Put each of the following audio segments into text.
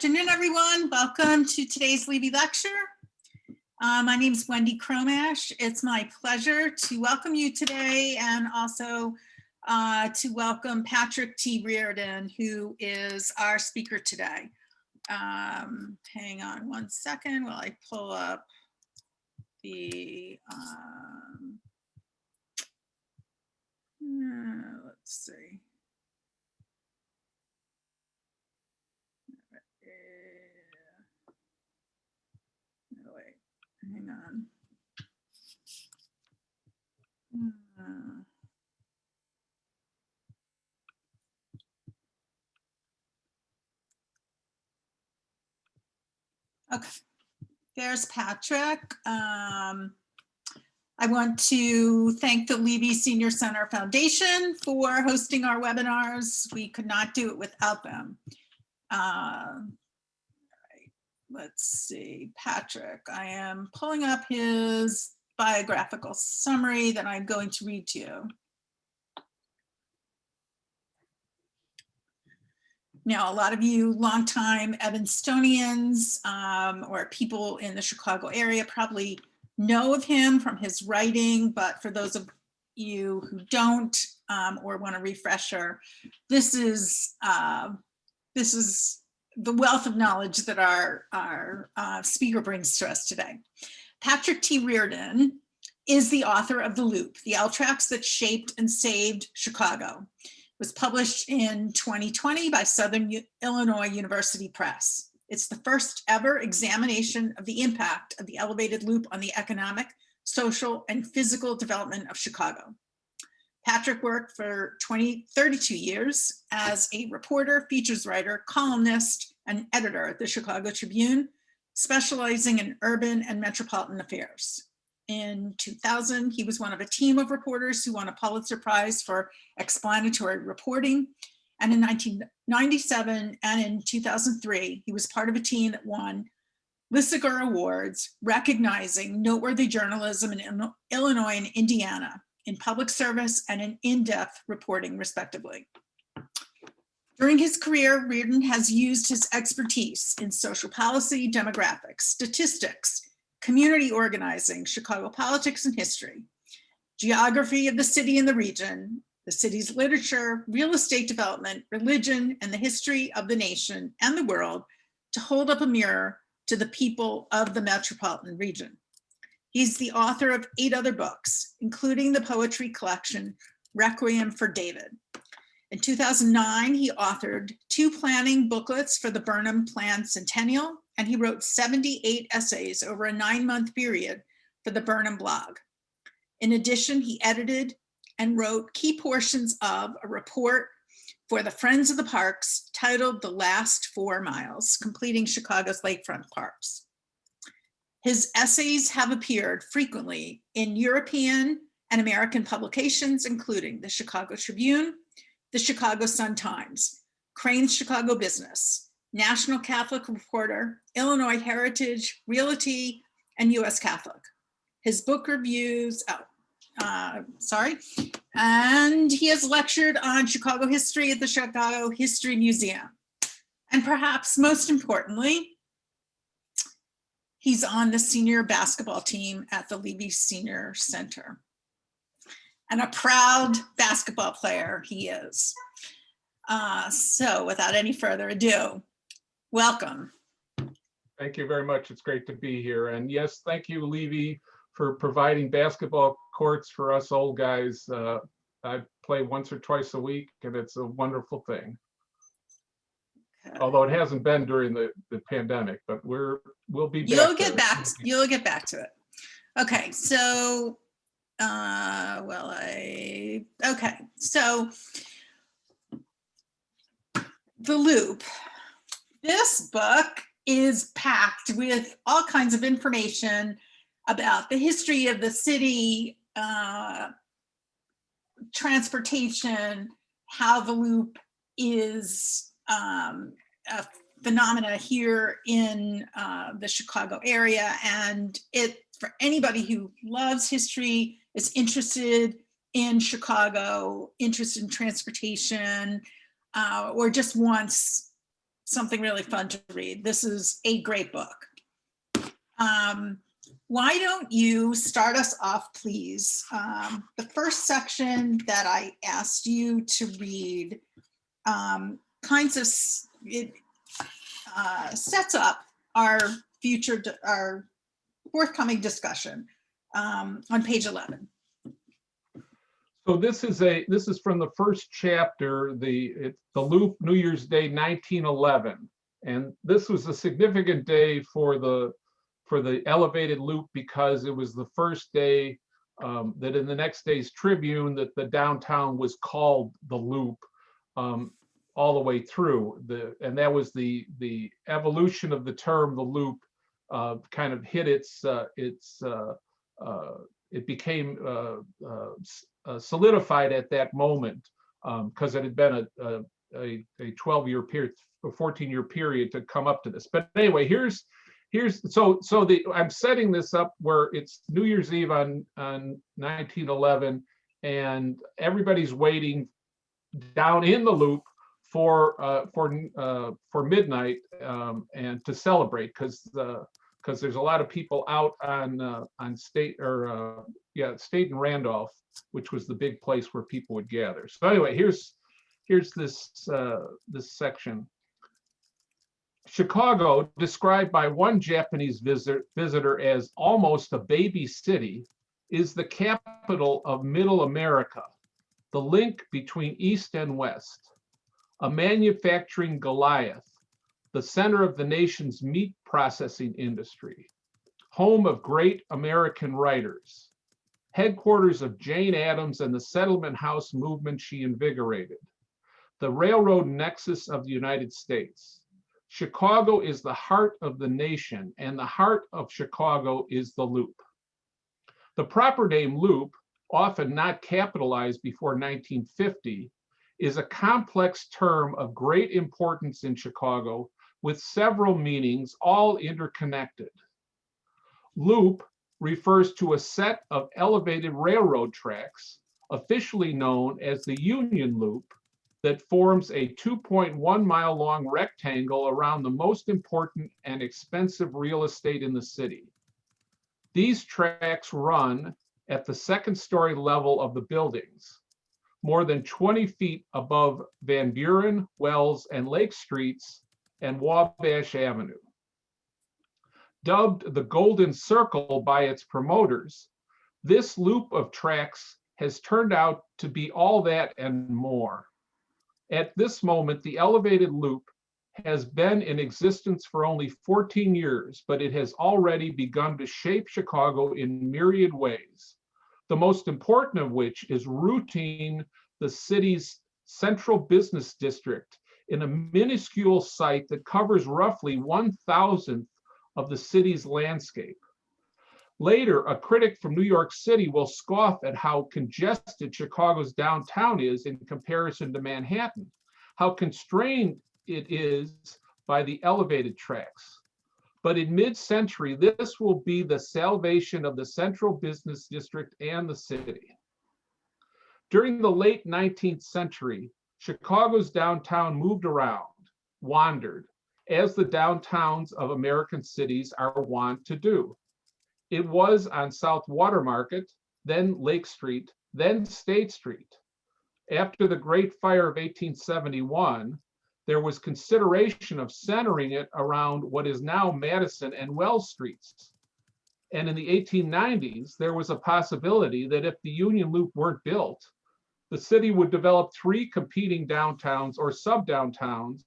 Afternoon, everyone. Welcome to today's Levy lecture. My name is Wendy Cromash. It's my pleasure to welcome you today and also to welcome Patrick T. Reardon, who is our speaker today. Hang on one second while I pull up the, let's see. No, wait, hang on. Okay, there's Patrick. I want to thank the Levy Senior Center Foundation for hosting our webinars. We could not do it without them. Let's see, Patrick, I am pulling up his biographical summary that I'm going to read to you. Now, a lot of you longtime Evanstonians or people in the Chicago area probably know of him from his writing, but for those of you who don't or want a refresher, this is the wealth of knowledge that our speaker brings to us today. Patrick T. Reardon is the author of The Loop, the L tracks that shaped and saved Chicago. It was published in 2020 by Southern Illinois University Press. It's the first ever examination of the impact of the elevated loop on the economic, social, and physical development of Chicago. Patrick worked for 32 years as a reporter, features writer, columnist, and editor at the Chicago Tribune, specializing in urban and metropolitan affairs. In 2000, he was one of a team of reporters who won a Pulitzer Prize for explanatory reporting. And in 1997 and in 2003, he was part of a team that won Lissiger Awards, recognizing noteworthy journalism in Illinois and Indiana, in public service and in in-depth reporting, respectively. During his career, Reardon has used his expertise in social policy, demographics, statistics, community organizing, Chicago politics and history, geography of the city and the region, the city's literature, real estate development, religion, and the history of the nation and the world to hold up a mirror to the people of the metropolitan region. He's the author of 8 other books, including the poetry collection, Requiem for David. In 2009, he authored 2 planning booklets for the Burnham Plan Centennial, and he wrote 78 essays over a 9-month period for the Burnham blog. In addition, he edited and wrote key portions of a report for the Friends of the Parks titled The Last 4 Miles, completing Chicago's lakefront parks. His essays have appeared frequently in European and American publications, including the Chicago Tribune, the Chicago Sun-Times, Crane's Chicago Business, National Catholic Reporter, Illinois Heritage, Realty, and U.S. Catholic. His book reviews, and he has lectured on Chicago history at the Chicago History Museum. And perhaps most importantly, he's on the senior basketball team at the Levy Senior Center. And a proud basketball player he is. So without any further ado, welcome. Thank you very much. It's great to be here. And yes, thank you, Levy, for providing basketball courts for us old guys. I play once or twice a week, and it's a wonderful thing. Okay. Although it hasn't been during the pandemic, but we'll be back. You'll get back to it. Okay, so so The Loop. This book is packed with all kinds of information about the history of the city, transportation, how the loop is a phenomena here in the Chicago area. And for anybody who loves history, is interested in Chicago, interested in transportation, or just wants something really fun to read. This is a great book. Why don't you start us off, please? The first section that I asked you to read it sets up our forthcoming discussion on page 11. So this is from the first chapter, the Loop, New Year's Day, 1911, and this was a significant day for the elevated loop because it was the first day that in the next day's Tribune that the downtown was called the Loop all the way through. And that was the evolution of the term the Loop kind of hit it became solidified at that moment because it had been a 12-year period, a 14-year period to come up to this. But anyway, I'm setting this up where it's New Year's Eve on 1911, and everybody's waiting down in the Loop for midnight and to celebrate because there's a lot of people out on State State and Randolph, which was the big place where people would gather. So anyway, here's this section. Chicago, described by one Japanese visitor as almost a baby city, is the capital of Middle America, the link between East and West, a manufacturing Goliath, the center of the nation's meat processing industry, home of great American writers, headquarters of Jane Addams and the settlement house movement she invigorated, the railroad nexus of the United States. Chicago is the heart of the nation, and the heart of Chicago is the Loop. The proper name Loop, often not capitalized before 1950, is a complex term of great importance in Chicago with several meanings, all interconnected. Loop refers to a set of elevated railroad tracks, officially known as the Union Loop, that forms a 2.1-mile long rectangle around the most important and expensive real estate in the city. These tracks run at the second-story level of the buildings, more than 20 feet above Van Buren, Wells, and Lake Streets and Wabash Avenue. Dubbed the Golden Circle by its promoters, this loop of tracks has turned out to be all that and more. At this moment, the elevated loop has been in existence for only 14 years, but it has already begun to shape Chicago in myriad ways, the most important of which is routing the city's central business district in a minuscule site that covers roughly 1/1000th of the city's landscape. Later, a critic from New York City will scoff at how congested Chicago's downtown is in comparison to Manhattan, how constrained it is by the elevated tracks. But in mid-century, this will be the salvation of the central business district and the city. During the late 19th century, Chicago's downtown moved around, wandered, as the downtowns of American cities are wont to do. It was on South Water Market, then Lake Street, then State Street. After the Great Fire of 1871, there was consideration of centering it around what is now Madison and Wells Streets. And in the 1890s, there was a possibility that if the Union Loop weren't built, the city would develop 3 competing downtowns or sub-downtowns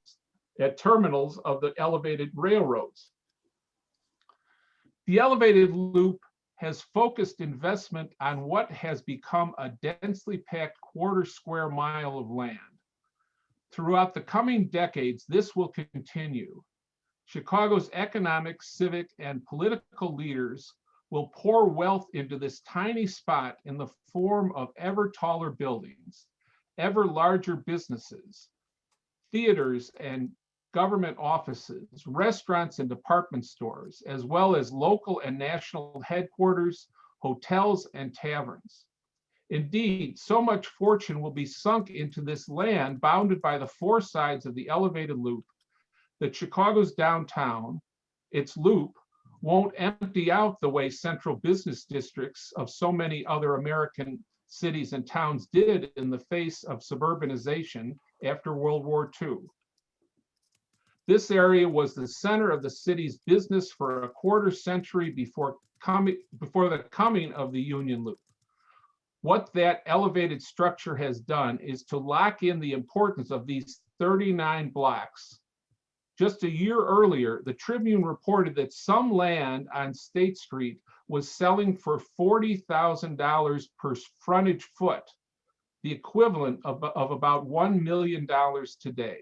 at terminals of the elevated railroads. The elevated loop has focused investment on what has become a densely packed quarter square mile of land. Throughout the coming decades, this will continue. Chicago's economic, civic, and political leaders will pour wealth into this tiny spot in the form of ever taller buildings, ever larger businesses, theaters and government offices, restaurants and department stores, as well as local and national headquarters, hotels, and taverns. Indeed, so much fortune will be sunk into this land bounded by the 4 sides of the elevated loop that Chicago's downtown, its loop, won't empty out the way central business districts of so many other American cities and towns did in the face of suburbanization after World War II. This area was the center of the city's business for a quarter century before the coming of the Union Loop. What that elevated structure has done is to lock in the importance of these 39 blocks. Just a year earlier, the Tribune reported that some land on State Street was selling for $40,000 per frontage foot, the equivalent of about $1 million today.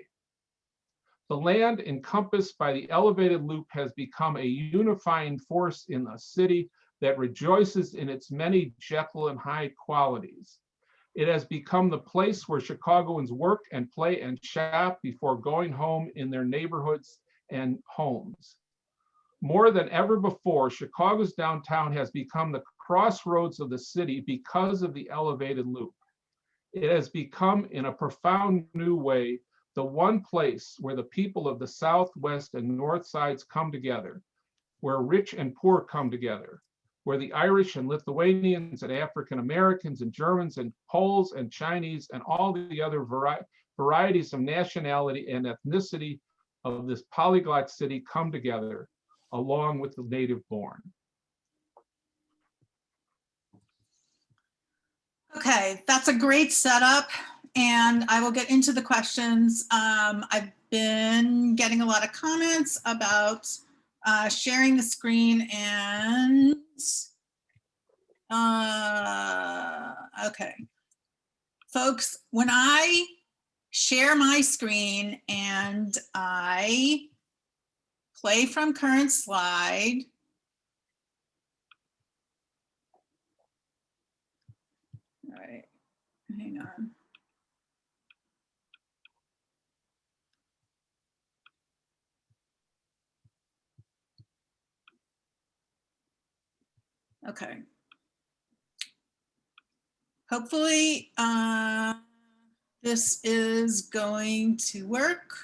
The land encompassed by the elevated loop has become a unifying force in a city that rejoices in its many Jekyll and Hyde qualities. It has become the place where Chicagoans work and play and shop before going home in their neighborhoods and homes. More than ever before, Chicago's downtown has become the crossroads of the city because of the elevated loop. It has become, in a profound new way, the one place where the people of the South, West, and North sides come together, where rich and poor come together, where the Irish and Lithuanians and African Americans and Germans and Poles and Chinese and all the other varieties of nationality and ethnicity of this polyglot city come together, along with the native born. Okay, that's a great setup, and I will get into the questions. I've been getting a lot of comments about sharing the screen and okay. Folks, when I share my screen and I play from current slide, all right, hang on. Okay. Hopefully, this is going to work.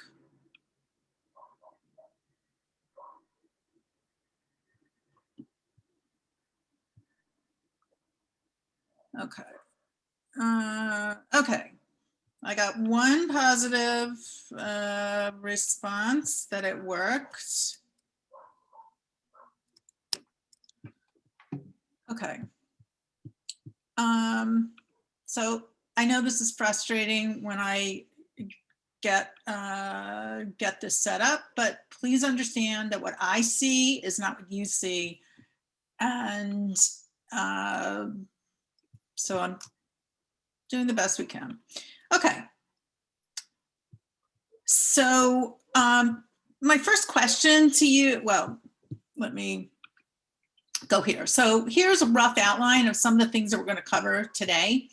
Okay. Okay. I got one positive response that it worked. Okay. So I know this is frustrating when I get this set up, but please understand that what I see is not what you see. And so I'm doing the best we can. Okay. So my first question to you, well, let me go here. So here's a rough outline of some of the things that we're going to cover today.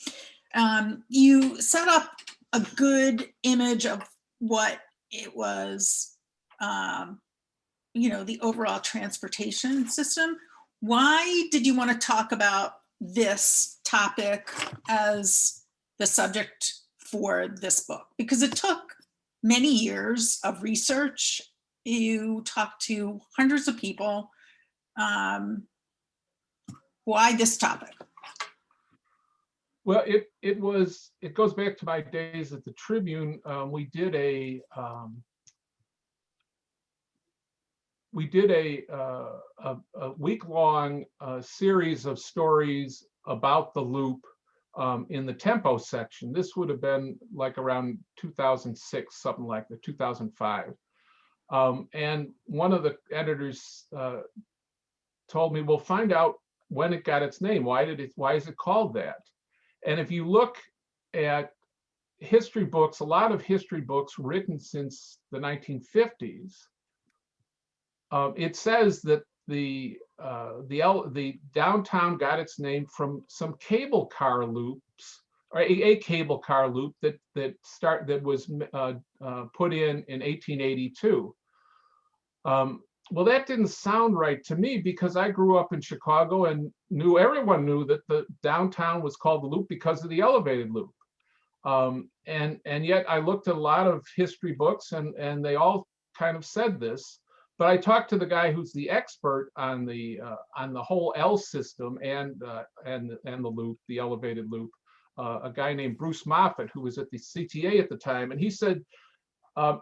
You set up a good image of what it was, you know, the overall transportation system. Why did you want to talk about this topic as the subject for this book? Because it took many years of research. You talked to hundreds of people. Why this topic? Well, it goes back to my days at the Tribune. We did a week-long series of stories about the loop in the tempo section. This would have been like around 2006, something like that, 2005. And one of the editors told me, "We'll find out when it got its name. Why is it called that?" And if you look at history books, a lot of history books written since the 1950s, it says that the downtown got its name from some cable car loops, or a cable car loop that was put in 1882. Well, that didn't sound right to me because I grew up in Chicago and everyone knew that the downtown was called the Loop because of the elevated loop. And yet I looked at a lot of history books and they all kind of said this, but I talked to the guy who's the expert on the whole L system and the loop, the elevated loop, a guy named Bruce Moffett, who was at the CTA at the time, and he said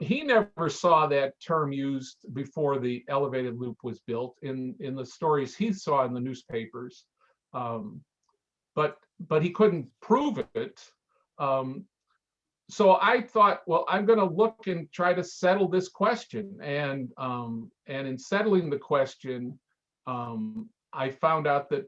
he never saw that term used before the elevated loop was built in the stories he saw in the newspapers, but he couldn't prove it. So I thought, well, I'm going to look and try to settle this question. And in settling the question, I found out that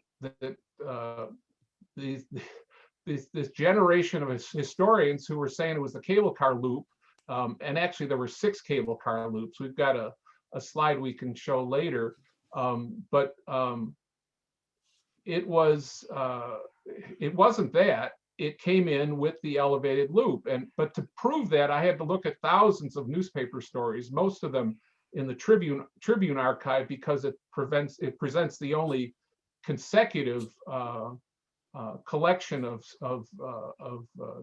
this generation of historians who were saying it was the cable car loop, and actually there were 6 cable car loops. We've got a slide we can show later, but it wasn't that. It came in with the elevated loop, but to prove that, I had to look at thousands of newspaper stories, most of them in the Tribune archive, because it presents the only consecutive collection of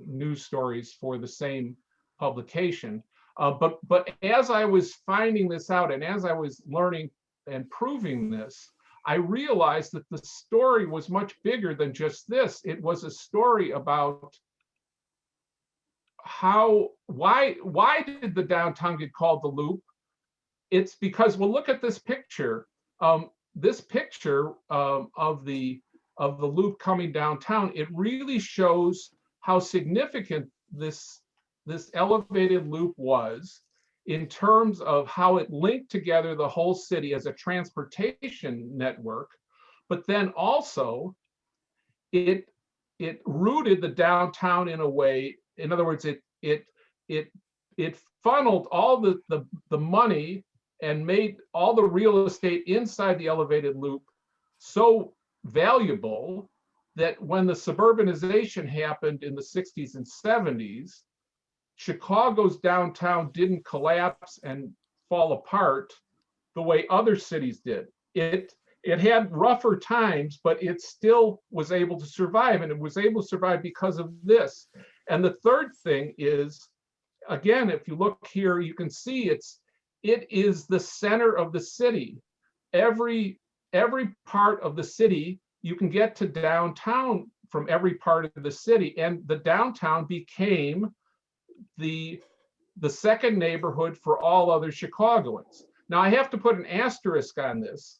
news stories for the same publication. But as I was finding this out, and as I was learning and proving this, I realized that the story was much bigger than just this. It was a story about why did the downtown get called the Loop? It's because, well, look at this picture. This picture of the Loop coming downtown, it really shows how significant this elevated loop was in terms of how it linked together the whole city as a transportation network, but then also it rooted the downtown in a way. In other words, it funneled all the money and made all the real estate inside the elevated loop so valuable that when the suburbanization happened in the 60s and 70s, Chicago's downtown didn't collapse and fall apart the way other cities did. It had rougher times, but it still was able to survive, and it was able to survive because of this. And the third thing is, again, if you look here, you can see it is the center of the city. Every part of the city, you can get to downtown from every part of the city, and the downtown became the second neighborhood for all other Chicagoans. Now I have to put an asterisk on this.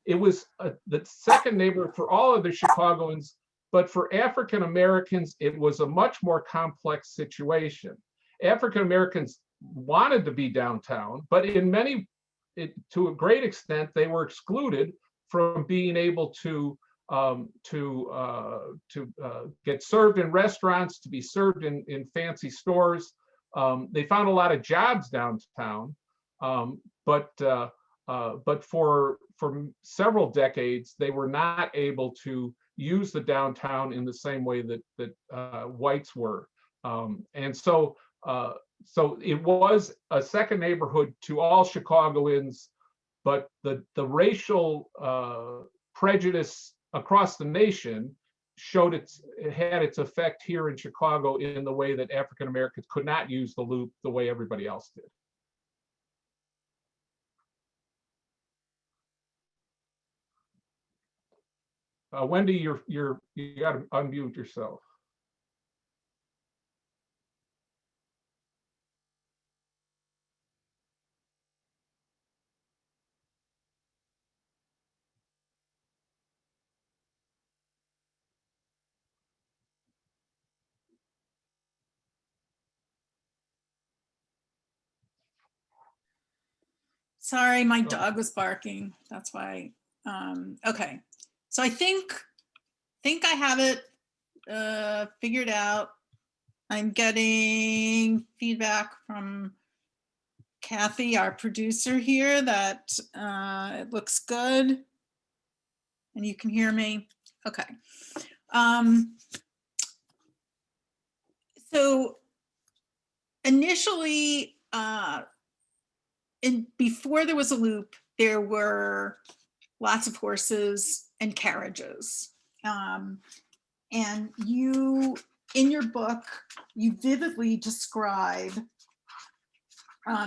It was the second neighborhood for all other Chicagoans, but for African Americans, it was a much more complex situation. African Americans wanted to be downtown, but to a great extent, they were excluded from being able to get served in restaurants, to be served in fancy stores. They found a lot of jobs downtown, but for several decades they were not able to use the downtown in the same way that whites were, and so it was a second neighborhood to all Chicagoans, but the racial prejudice across the nation it had its effect here in Chicago in the way that African Americans could not use the loop the way everybody else did. Wendy, you got to unmute yourself. Sorry, my dog was barking. That's why. Okay, so I think I have it figured out. I'm getting feedback from Kathy, our producer here, that it looks good and you can hear me. Okay. So initially, before there was a loop, there were lots of horses and carriages. And you, in your book, you vividly describe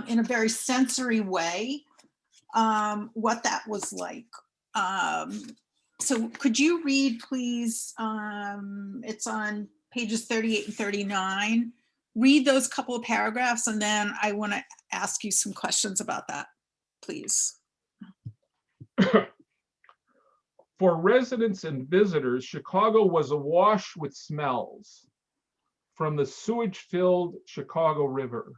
in a very sensory way what that was like. So could you read, please? It's on pages 38 and 39. Read those couple of paragraphs, and then I want to ask you some questions about that, please. For residents and visitors, Chicago was awash with smells from the sewage-filled Chicago River,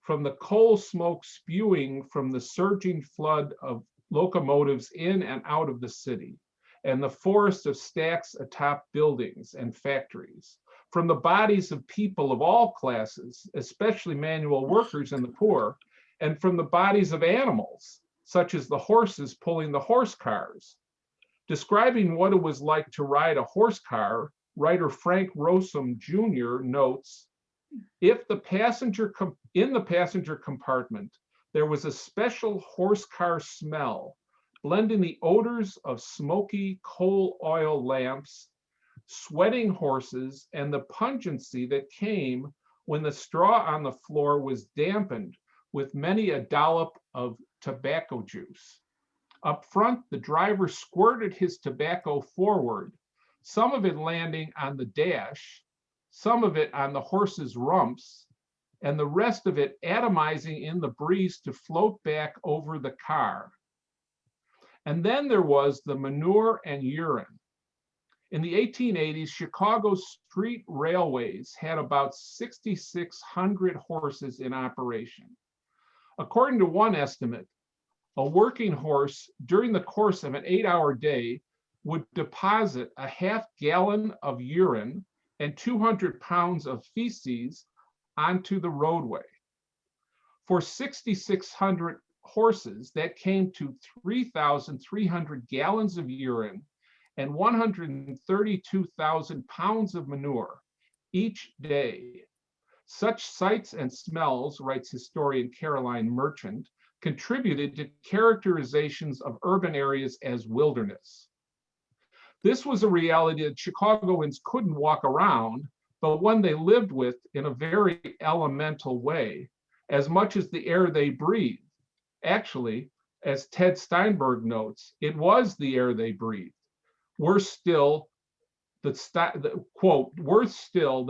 from the coal smoke spewing from the surging flood of locomotives in and out of the city, and the forest of stacks atop buildings and factories, from the bodies of people of all classes, especially manual workers and the poor, and from the bodies of animals, such as the horses pulling the horse cars. Describing what it was like to ride a horse car, writer Frank Rossum Jr. notes, in the passenger compartment, there was a special horse car smell, blending the odors of smoky coal oil lamps, sweating horses, and the pungency that came when the straw on the floor was dampened with many a dollop of tobacco juice. Up front, the driver squirted his tobacco forward, some of it landing on the dash, some of it on the horse's rumps, and the rest of it atomizing in the breeze to float back over the car. And then there was the manure and urine. In the 1880s, Chicago's street railways had about 6,600 horses in operation. According to one estimate, a working horse during the course of an 8-hour day would deposit a half-gallon of urine and 200 pounds of feces onto the roadway. For 6,600 horses, that came to 3,300 gallons of urine and 132,000 pounds of manure each day. Such sights and smells, writes historian Caroline Merchant, contributed to characterizations of urban areas as wilderness. This was a reality that Chicagoans couldn't walk around, but one they lived with in a very elemental way, as much as the air they breathed. Actually, as Ted Steinberg notes, it was the air they breathed. Worse still, the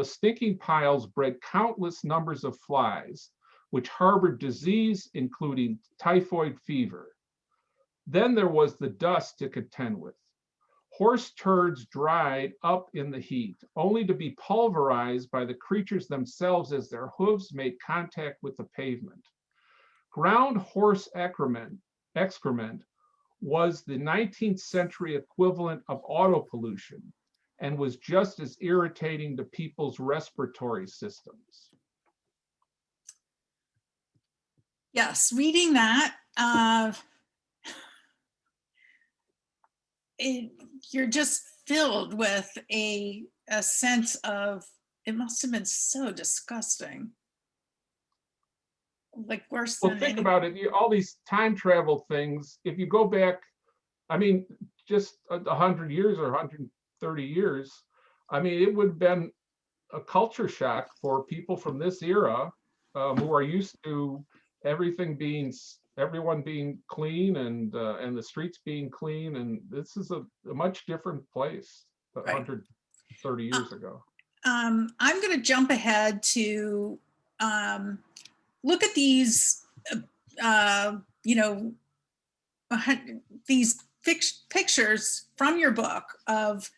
stinking piles bred countless numbers of flies, which harbored disease, including typhoid fever. Then there was the dust to contend with. Horse turds dried up in the heat, only to be pulverized by the creatures themselves as their hooves made contact with the pavement. Ground horse excrement was the 19th century equivalent of auto pollution and was just as irritating to people's respiratory systems. Yes, reading that, you're just filled with a sense of, it must have been so disgusting. Like worse than Well, think about it, all these time travel things, if you go back, I mean, just 100 years or 130 years, I mean, it would have been a culture shock for people from this era who are used to everything everyone being clean and the streets being clean, and this is a much different place 130 years ago. I'm going to jump ahead to look at these, these pictures from your book of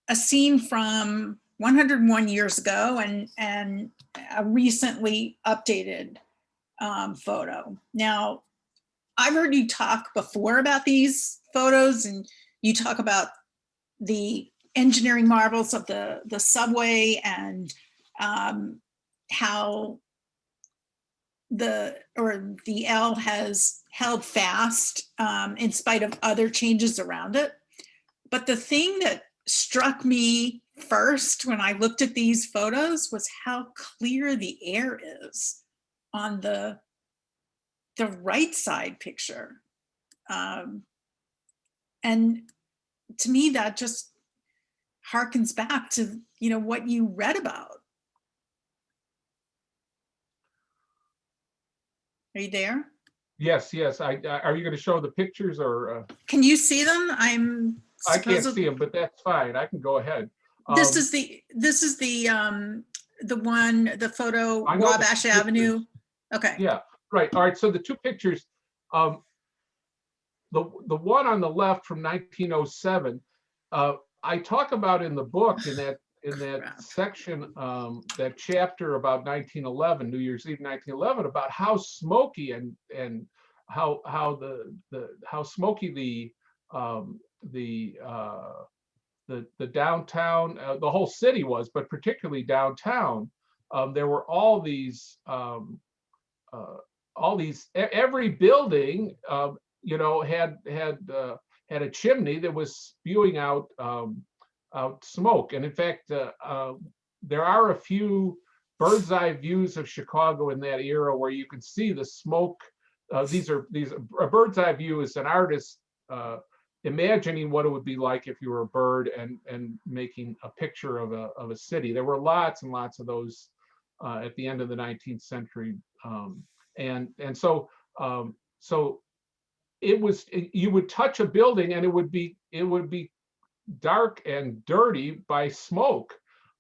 a scene from 101 years ago and a recently updated photo. Now, I've heard you talk before about these photos, and you talk about the engineering marvels of the subway and how the L has held fast in spite of other changes around it. But the thing that struck me first when I looked at these photos was how clear the air is on the right side picture. And to me, that just harkens back to, what you read about. Are you there? Yes, yes. Are you going to show the pictures or? Can you see them? I'm I can't supposed. see them, but that's fine. I can go ahead. This is the one, the photo, I know the Wabash pictures. Avenue. Okay. Yeah, right. All right. So the two pictures, um, the one on the left from 1907, I talk about in the book in that Crap. section, that chapter about 1911, New Year's Eve 1911, about how smoky and how how smoky the downtown, the whole city was, but particularly downtown. There were every building, had a chimney that was spewing out smoke. And in fact, there are a few bird's eye views of Chicago in that era where you can see the smoke. A bird's eye view is an artist imagining what it would be like if you were a bird and making a picture of a city. There were lots and lots of those at the end of the 19th century. So you would touch a building and it would be dark and dirty by smoke.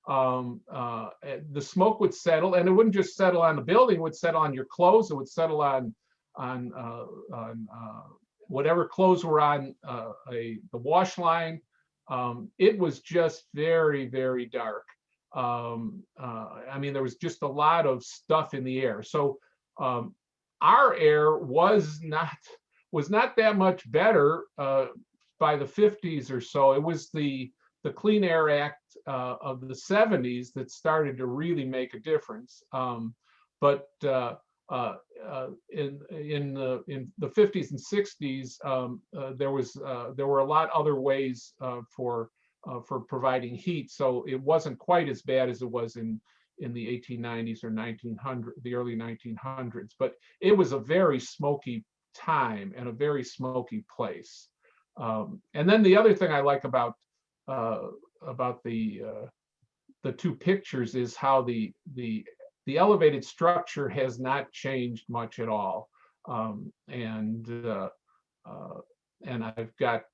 The smoke would settle, and it wouldn't just settle on the building, it would settle on your clothes, it would settle on whatever clothes were on the wash line. It was just very, very dark. I mean, there was just a lot of stuff in the air. So our air was not that much better by the 50s or so. It was the Clean Air Act of the 70s that started to really make a difference. But in the 50s and 60s, there were a lot other ways for providing heat, so it wasn't quite as bad as it was in the 1890s or the early 1900s. But it was a very smoky time and a very smoky place. And then the other thing I like about the two pictures is how the elevated structure has not changed much at all. And I've got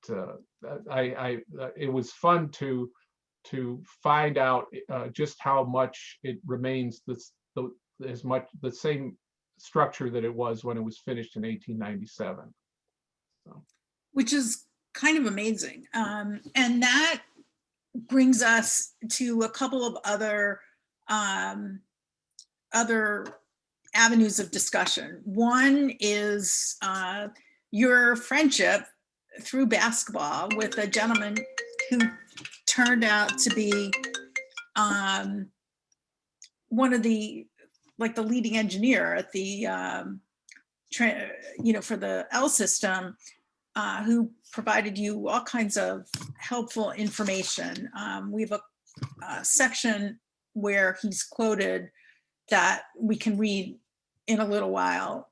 it was fun to find out just how much it remains the same structure that it was when it was finished in 1897. So. Which is kind of amazing. And that brings us to a couple of other avenues of discussion. One is your friendship through basketball with a gentleman who turned out to be one of the leading engineer at the for the L system, who provided you all kinds of helpful information. We have a section where he's quoted that we can read in a little while,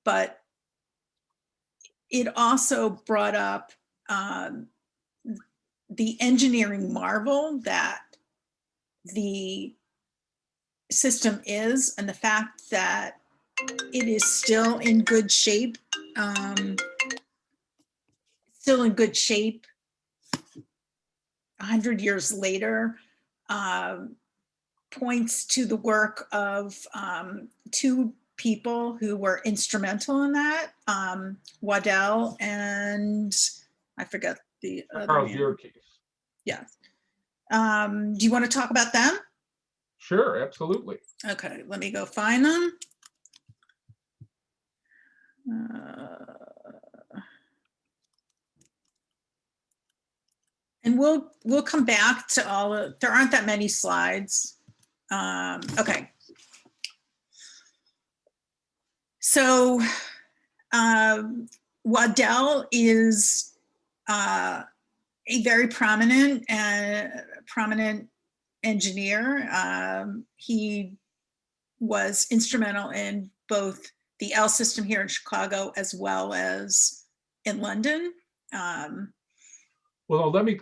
but it also brought up the engineering marvel that the system is, and the fact that it is still in good shape. Still in good shape 100 years later, points to the work of two people who were instrumental in that, Waddell and I forget the other name. Yeah. Do you want to talk about them? Sure, absolutely. Okay, let me go find them. And we'll come back to all of, there aren't that many slides. Okay. So Waddell is a very prominent engineer. He was instrumental in both the L system here in Chicago as well as in London. Well, let me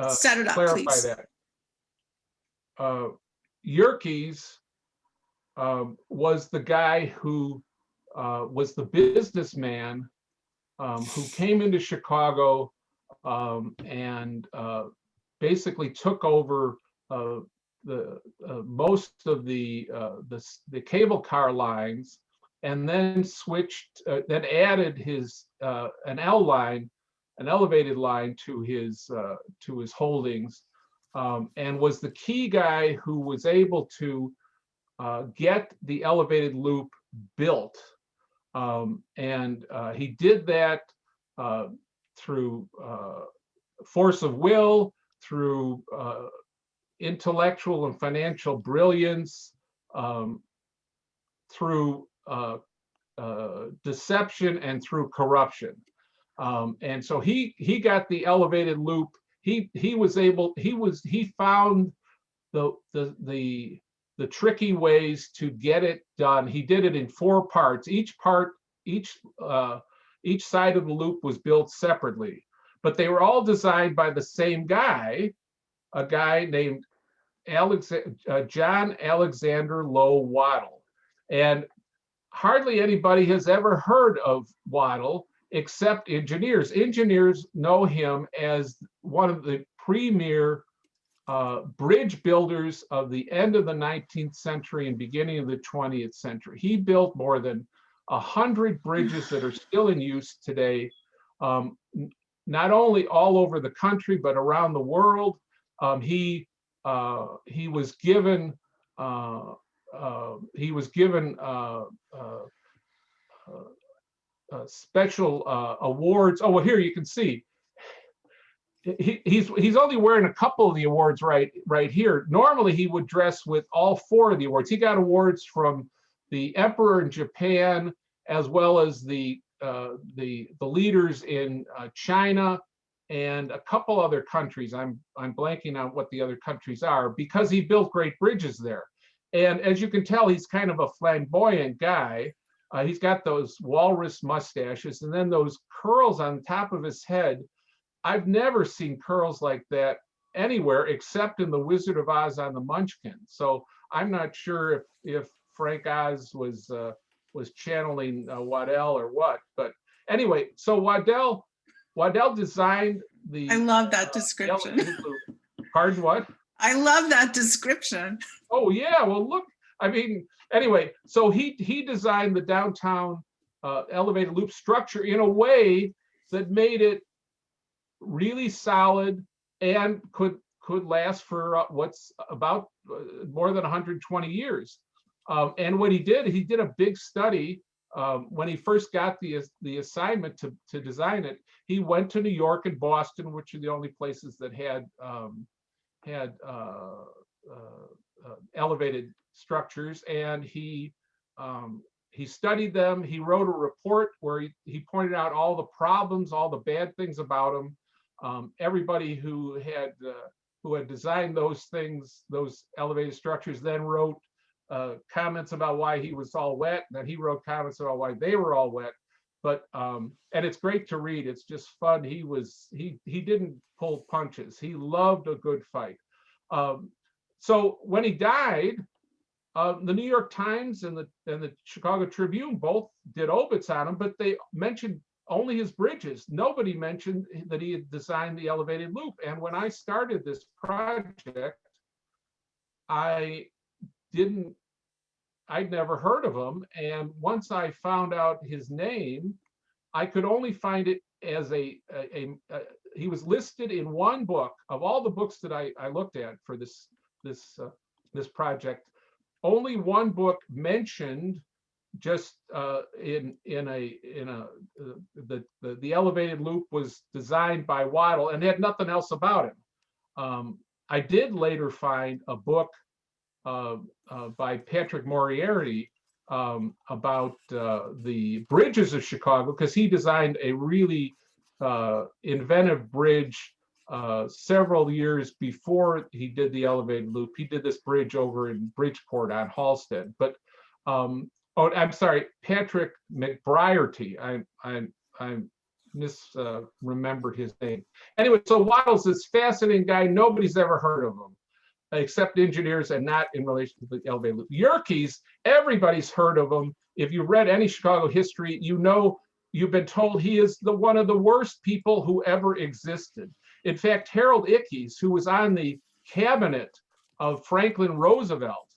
set it up, clarify please. that. Yerkes was the guy who was the businessman who came into Chicago and basically took over the most of the cable car lines, and then switched, then added his an L line, an elevated line to his holdings, and was the key guy who was able to get the elevated loop built. And he did that through force of will, through intellectual and financial brilliance, through deception, and through corruption. And so he got the elevated loop. He found the tricky ways to get it done. He did it in 4 parts. Each side of the loop was built separately, but they were all designed by the same guy, a guy named John Alexander Low Waddell. And hardly anybody has ever heard of Waddell except engineers. Engineers know him as one of the premier bridge builders of the end of the 19th century and beginning of the 20th century. He built more than 100 bridges that are still in use today, not only all over the country, but around the world. He was given special awards. Oh, well, here you can see. He's only wearing a couple of the awards right here. Normally, he would dress with all 4 of the awards. He got awards from the emperor in Japan, as well as the leaders in China and a couple other countries. I'm blanking on what the other countries are, because he built great bridges there. And as you can tell, he's kind of a flamboyant guy. He's got those walrus mustaches and then those curls on top of his head. I've never seen curls like that anywhere except in The Wizard of Oz on the Munchkin. So I'm not sure if Frank Oz was channeling Waddell or what. But anyway, so Waddell designed the. I love that description. Pardon, what? I love that description. Oh yeah, well look, I mean, anyway, so he designed the downtown elevated loop structure in a way that made it really solid and could last for what's about more than 120 years. And what he did a big study when he first got the assignment to design it. He went to New York and Boston, which are the only places that had elevated structures, and he studied them. He wrote a report where he pointed out all the problems, all the bad things about them. Everybody who had designed those things, those elevated structures, then wrote comments about why he was all wet, and then he wrote comments about why they were all wet. But and it's great to read. It's just fun. He didn't pull punches. He loved a good fight. So when he died, the New York Times and the Chicago Tribune both did obits on him, but they mentioned only his bridges. Nobody mentioned that he had designed the elevated loop. And when I started this project, I'd never heard of him. And once I found out his name, I could only find it as he was listed in one book of all the books that I looked at for this project. Only one book mentioned just the elevated loop was designed by Waddell and had nothing else about him. I did later find a book by Patrick Moriarty about the bridges of Chicago, because he designed a really inventive bridge several years before he did the elevated loop. He did this bridge over in Bridgeport on Halsted. But I'm sorry, Patrick McBriarty. I misremembered his name. Anyway, so Waddell's this fascinating guy. Nobody's ever heard of him. except engineers and not in relation to the elevated loop. Yerkes, everybody's heard of him. If you've read any Chicago history, you know, you've been told he is one of the worst people who ever existed. In fact, Harold Ickes, who was on the cabinet of Franklin Roosevelt,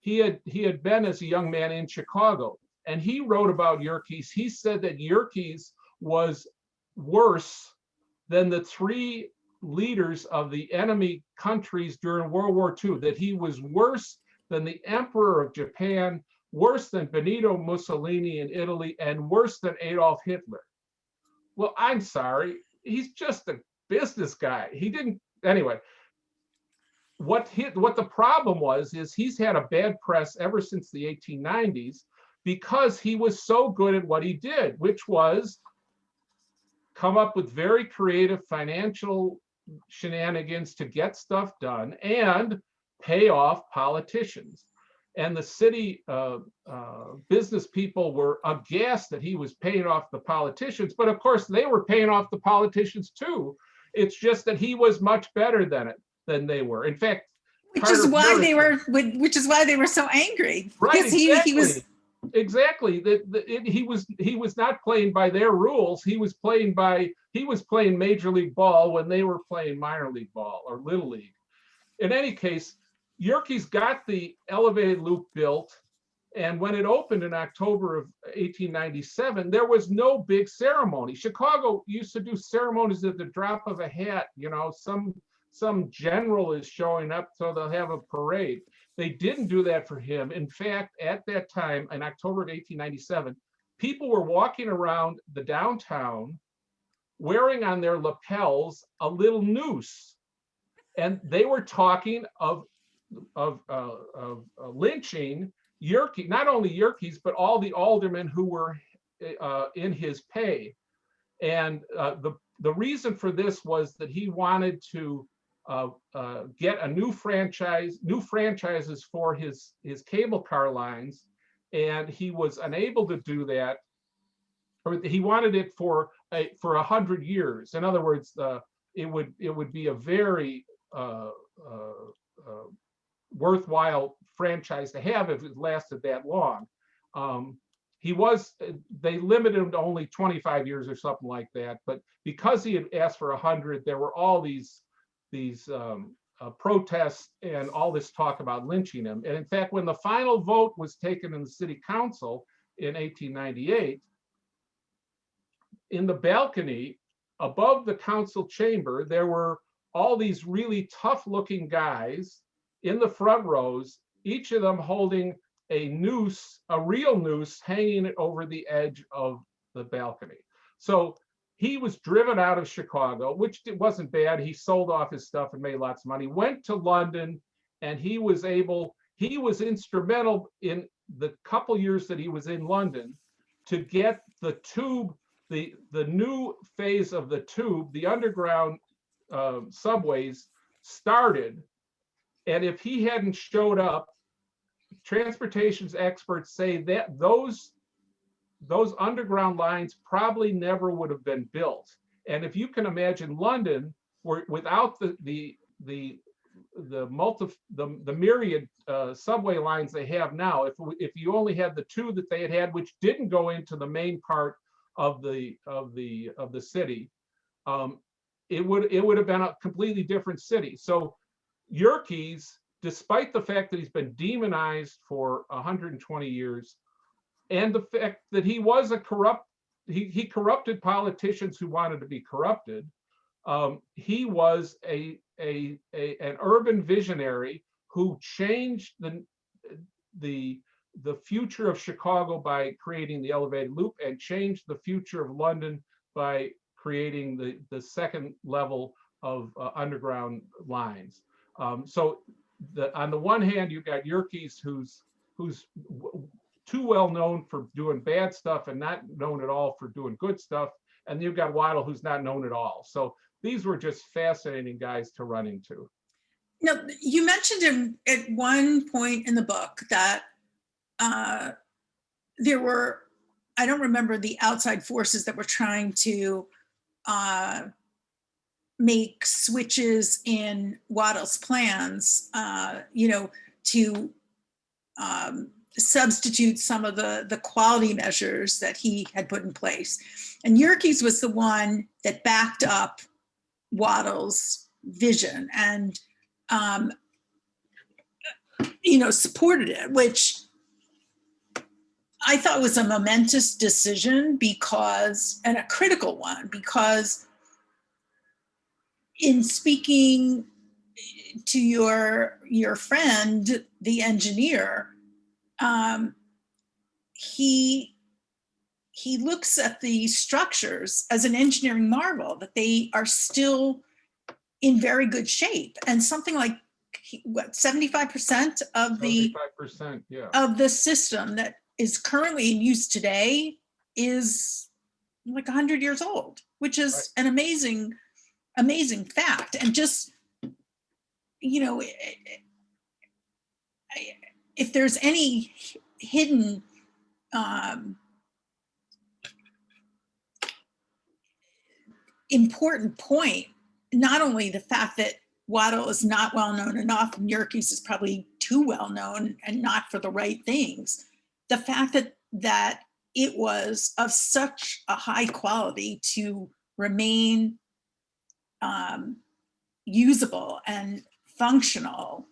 he had been as a young man in Chicago, and he wrote about Yerkes. He said that Yerkes was worse than the three leaders of the enemy countries during World War II, that he was worse than the Emperor of Japan, worse than Benito Mussolini in Italy, and worse than Adolf Hitler. Well, I'm sorry, he's just a business guy. He didn't, anyway. What the problem was is he's had a bad press ever since the 1890s because he was so good at what he did, which was come up with very creative financial shenanigans to get stuff done and pay off politicians. And the city business people were aghast that he was paying off the politicians, but of course they were paying off the politicians too. It's just that he was much better than they were. In fact, which is why they were so angry. Right, because exactly. he was exactly. He was not playing by their rules. He was playing Major League Ball when they were playing minor league ball or little league. In any case, Yerkes got the elevated loop built, and when it opened in October of 1897, there was no big ceremony. Chicago used to do ceremonies at the drop of a hat. You know, some general is showing up, so they'll have a parade. They didn't do that for him. In fact, at that time, in October of 1897, people were walking around the downtown wearing on their lapels a little noose. And they were talking of lynching Yerkes, not only Yerkes, but all the aldermen who were in his pay. And the reason for this was that he wanted to get a new franchises for his cable car lines, and he was unable to do that, or he wanted it for 100 years. In other words, it would be a very worthwhile franchise to have if it lasted that long. They limited him to only 25 years or something like that, but because he had asked for 100, there were all these protests and all this talk about lynching him. And in fact, when the final vote was taken in the city council in 1898, in the balcony above the council chamber, there were all these really tough looking guys in the front rows, each of them holding a noose, a real noose, hanging over the edge of the balcony. So he was driven out of Chicago, which wasn't bad. He sold off his stuff and made lots of money, went to London, and he was instrumental in the couple years that he was in London to get the tube, the new phase of the tube, the underground subways started. And if he hadn't showed up, transportation experts say that those underground lines probably never would have been built. And if you can imagine London, without the myriad subway lines they have now, if you only had the two that they had, which didn't go into the main part of the city, it would have been a completely different city. So Yerkes, despite the fact that he's been demonized for 120 years, and the fact that he was he corrupted politicians who wanted to be corrupted, he was an urban visionary who changed the future of Chicago by creating the elevated loop, and changed the future of London by creating the second level of underground lines. So on the one hand, you've got Yerkes, who's too well known for doing bad stuff and not known at all for doing good stuff. And you've got Waddell, who's not known at all. So these were just fascinating guys to run into. Now, you mentioned at one point in the book that there were, I don't remember the outside forces that were trying to make switches in Waddell's plans, to substitute some of the quality measures that he had put in place. And Yerkes was the one that backed up Waddell's vision and, supported it, which I thought was a momentous decision and a critical one, because in speaking to your friend, the engineer, he looks at the structures as an engineering marvel, that they are still in very good shape, and something like 75% of the 75%, yeah. of the system that is currently in use today is like 100 years old, which is an amazing fact. And just, if there's any hidden important point, not only the fact that Waddell is not well known enough, and Yerkes is probably too well known and not for the right things, the fact that it was of such a high quality to remain usable and functional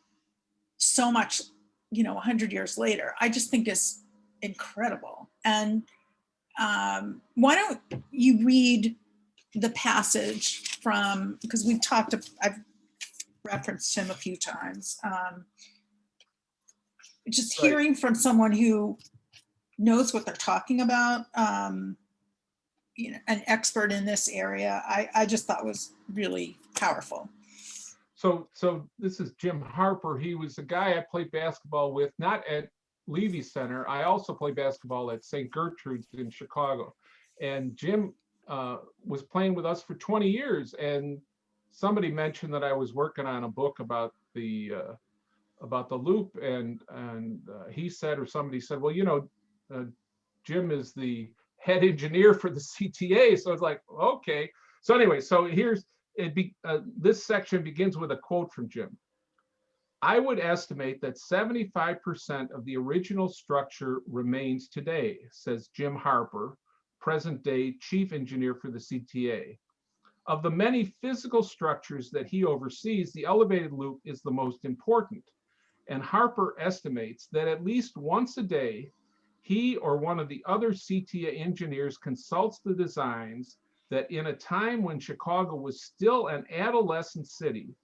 so much, 100 years later, I just think is incredible. And why don't you read the passage from, because I've referenced him a few times. Just hearing from someone who knows what they're talking about, an expert in this area, I just thought was really powerful. So this is Jim Harper. He was a guy I played basketball with, not at Levy Center. I also played basketball at St. Gertrude's in Chicago. And Jim was playing with us for 20 years. And somebody mentioned that I was working on a book about the loop, and he said, or somebody said, well, Jim is the head engineer for the CTA. So I was like, okay. So anyway, so this section begins with a quote from Jim. I would estimate that 75% of the original structure remains today, says Jim Harper, present day chief engineer for the CTA. Of the many physical structures that he oversees, the elevated loop is the most important. And Harper estimates that at least once a day, he or one of the other CTA engineers consults the designs that, in a time when Chicago was still an adolescent city,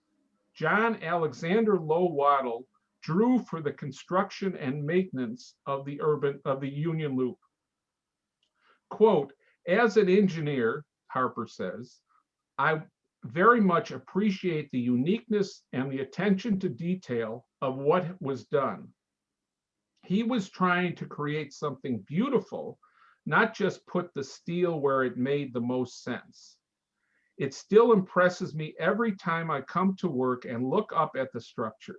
John Alexander Low Waddell drew for the construction and maintenance of the Union Loop. Quote, as an engineer, Harper says, I very much appreciate the uniqueness and the attention to detail of what was done. He was trying to create something beautiful, not just put the steel where it made the most sense. It still impresses me every time I come to work and look up at the structure.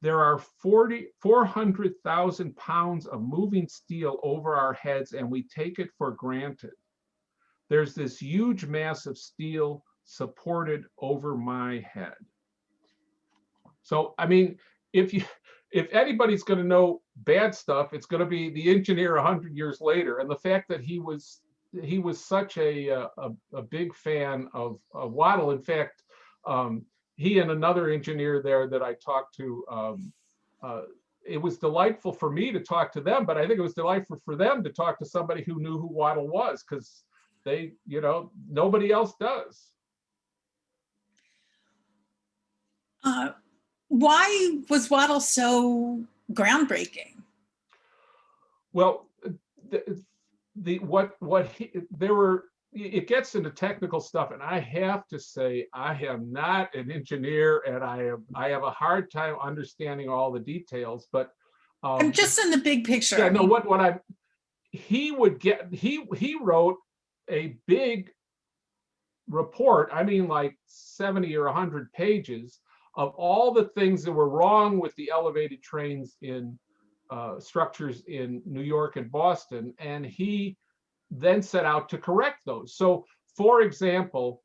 There are 400,000 pounds of moving steel over our heads, and we take it for granted. There's this huge mass of steel supported over my head. So, I mean, if anybody's going to know bad stuff, it's going to be the engineer 100 years later. And the fact that he was such a big fan of Waddell. In fact, he and another engineer there that I talked to, it was delightful for me to talk to them, but I think it was delightful for them to talk to somebody who knew who Waddell was, because they, nobody else does. Why was Waddell so groundbreaking? Well, it gets into technical stuff, and I have to say I am not an engineer, and I have a hard time understanding all the details. But I'm just in the big picture. Yeah, no. He wrote a big report. I mean, like 70 or 100 pages of all the things that were wrong with the elevated trains in structures in New York and Boston, and he then set out to correct those. So, for example,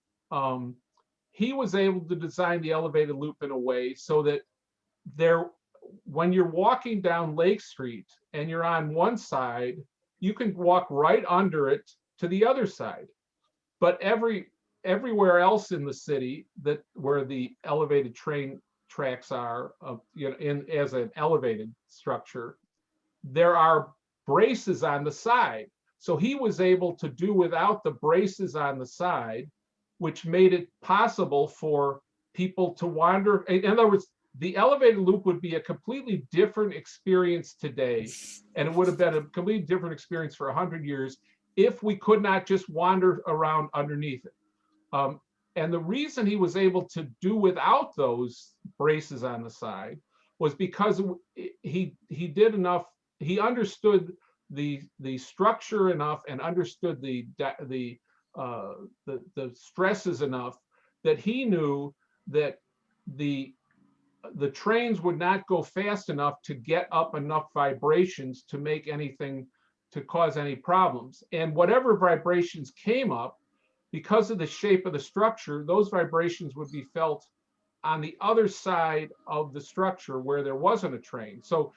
he was able to design the elevated loop in a way so that when you're walking down Lake Street and you're on one side, you can walk right under it to the other side. But everywhere else in the city where the elevated train tracks are, as an elevated structure, there are braces on the side. So he was able to do without the braces on the side, which made it possible for people to wander. In other words, the elevated loop would be a completely different experience today, and it would have been a completely different experience for 100 years if we could not just wander around underneath it. And the reason he was able to do without those braces on the side was because he did enough. He understood the structure enough and understood the stresses enough that he knew that the trains would not go fast enough to get up enough vibrations to make anything, to cause any problems. And whatever vibrations came up, because of the shape of the structure, those vibrations would be felt on the other side of the structure where there wasn't a train. So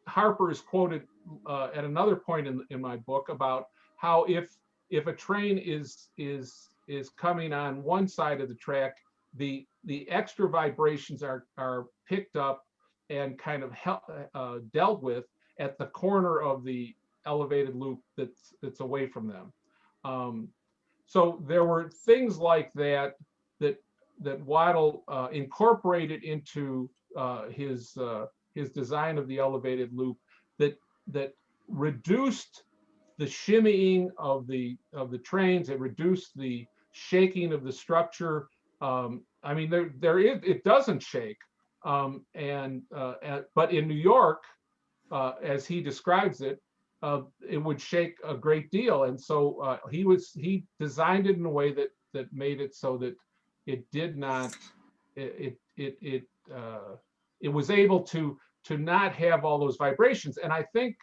Harper is quoted at another point in my book about how if a train is coming on one side of the track, the extra vibrations are picked up and kind of dealt with at the corner of the elevated loop that's away from them. So there were things like that Waddell incorporated into his design of the elevated loop that reduced the shimmying of the trains. It reduced the shaking of the structure. I mean, it doesn't shake, but in New York, as he describes it would shake a great deal, and so he designed it in a way that made it so that it did not. It was able to not have all those vibrations, and I think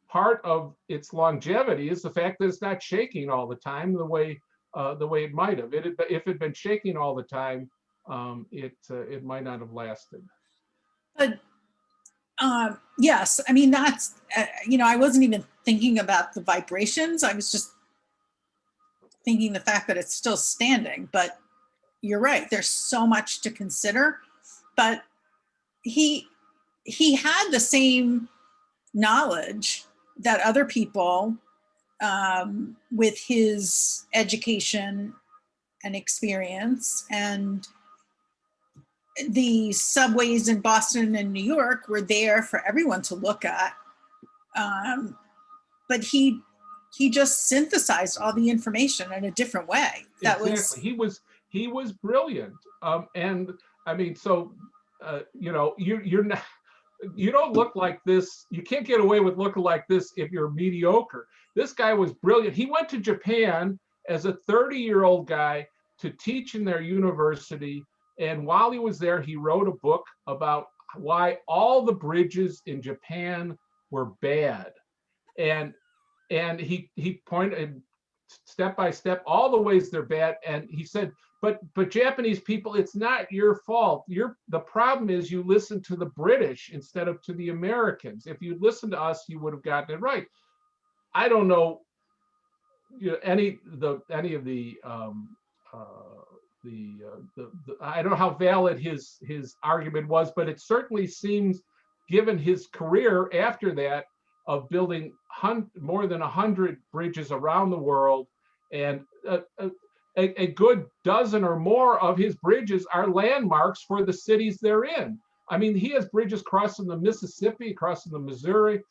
part of its longevity is the fact that it's not shaking all the time the way it might have. If it had been shaking all the time, it might not have lasted. But yes, I mean, that's, I wasn't even thinking about the vibrations. I was just thinking the fact that it's still standing, but you're right. There's so much to consider, but he had the same knowledge that other people with his education and experience, and the subways in Boston and New York were there for everyone to look at. But he just synthesized all the information in a different way. Exactly. He was brilliant. And I mean, so you're not, you don't look like this. You can't get away with looking like this if you're mediocre. This guy was brilliant. He went to Japan as a 30-year-old guy to teach in their university. And while he was there, he wrote a book about why all the bridges in Japan were bad. And he pointed step by step all the ways they're bad. And he said, but Japanese people, it's not your fault. The problem is you listen to the British instead of to the Americans. If you'd listened to us, you would have gotten it right. I don't know, any of the I don't know how valid his argument was, but it certainly seems, given his career after that of building more than 100 bridges around the world, and a good dozen or more of his bridges are landmarks for the cities they're in. I mean, he has bridges crossing the Mississippi, crossing the Missouri.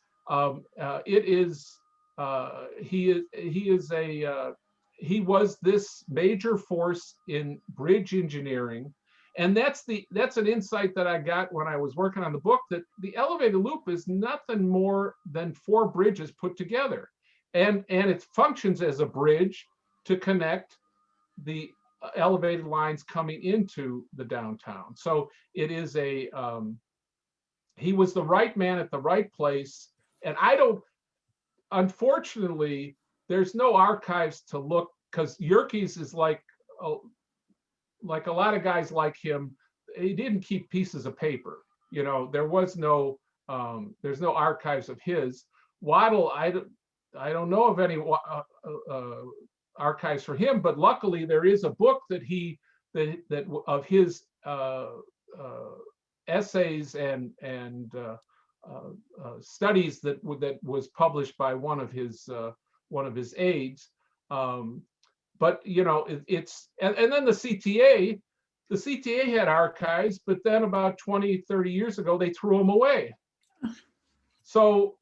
He was this major force in bridge engineering. And that's an insight that I got when I was working on the book, that the elevated loop is nothing more than 4 bridges put together. And it functions as a bridge to connect the elevated lines coming into the downtown. So it is he was the right man at the right place. And unfortunately, there's no archives to look, because Yerkes is like like a lot of guys like him, he didn't keep pieces of paper. You know, there was no, there's no archives of his. Waddle, I don't know of any archives for him, but luckily there is a book that that of his essays and studies that was published by one of his aides. But you know, and then the CTA had archives, but then about 20, 30 years ago, they threw them away. So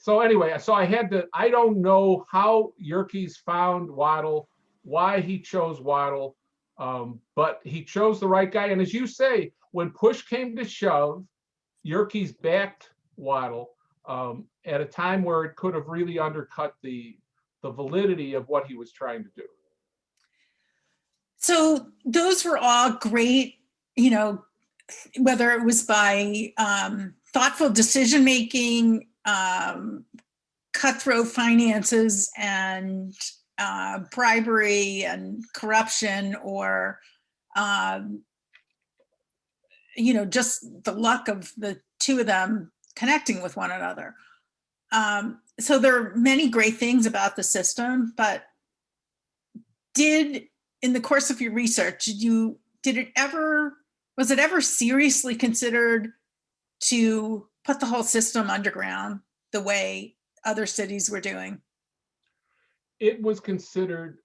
anyway, I don't know how Yerkes found Waddle, why he chose Waddle, but he chose the right guy. And as you say, when push came to shove, Yerkes backed Waddle at a time where it could have really undercut the validity of what he was trying to do. So those were all great, you know, whether it was by thoughtful decision-making, cutthroat finances and bribery and corruption, or, you know, just the luck of the two of them connecting with one another. So there are many great things about the system, but in the course of your research, was it ever seriously considered to put the whole system underground the way other cities were doing? It was considered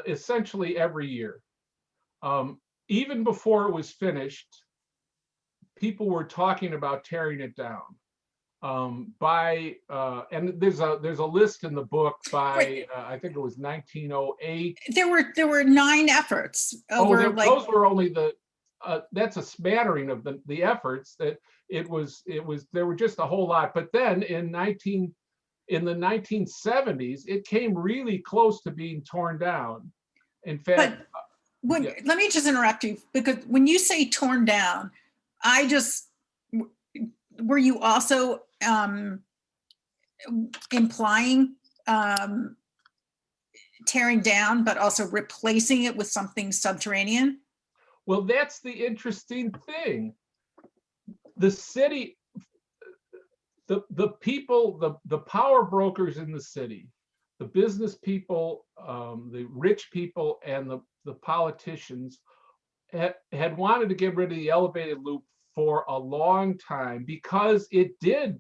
essentially every year. Even before it was finished, people were talking about tearing it down. And there's a list in the book by I think it was 1908. There were 9 efforts over. Those were only that's a smattering of the efforts. That there were just a whole lot. But then in the 1970s, it came really close to being torn down. In fact, let me just interrupt you, because when you say torn down, were you also implying tearing down, but also replacing it with something subterranean? Well, that's the interesting thing. The city, the people, the power brokers in the city, the business people, the rich people, and the politicians had wanted to get rid of the elevated loop for a long time, because it did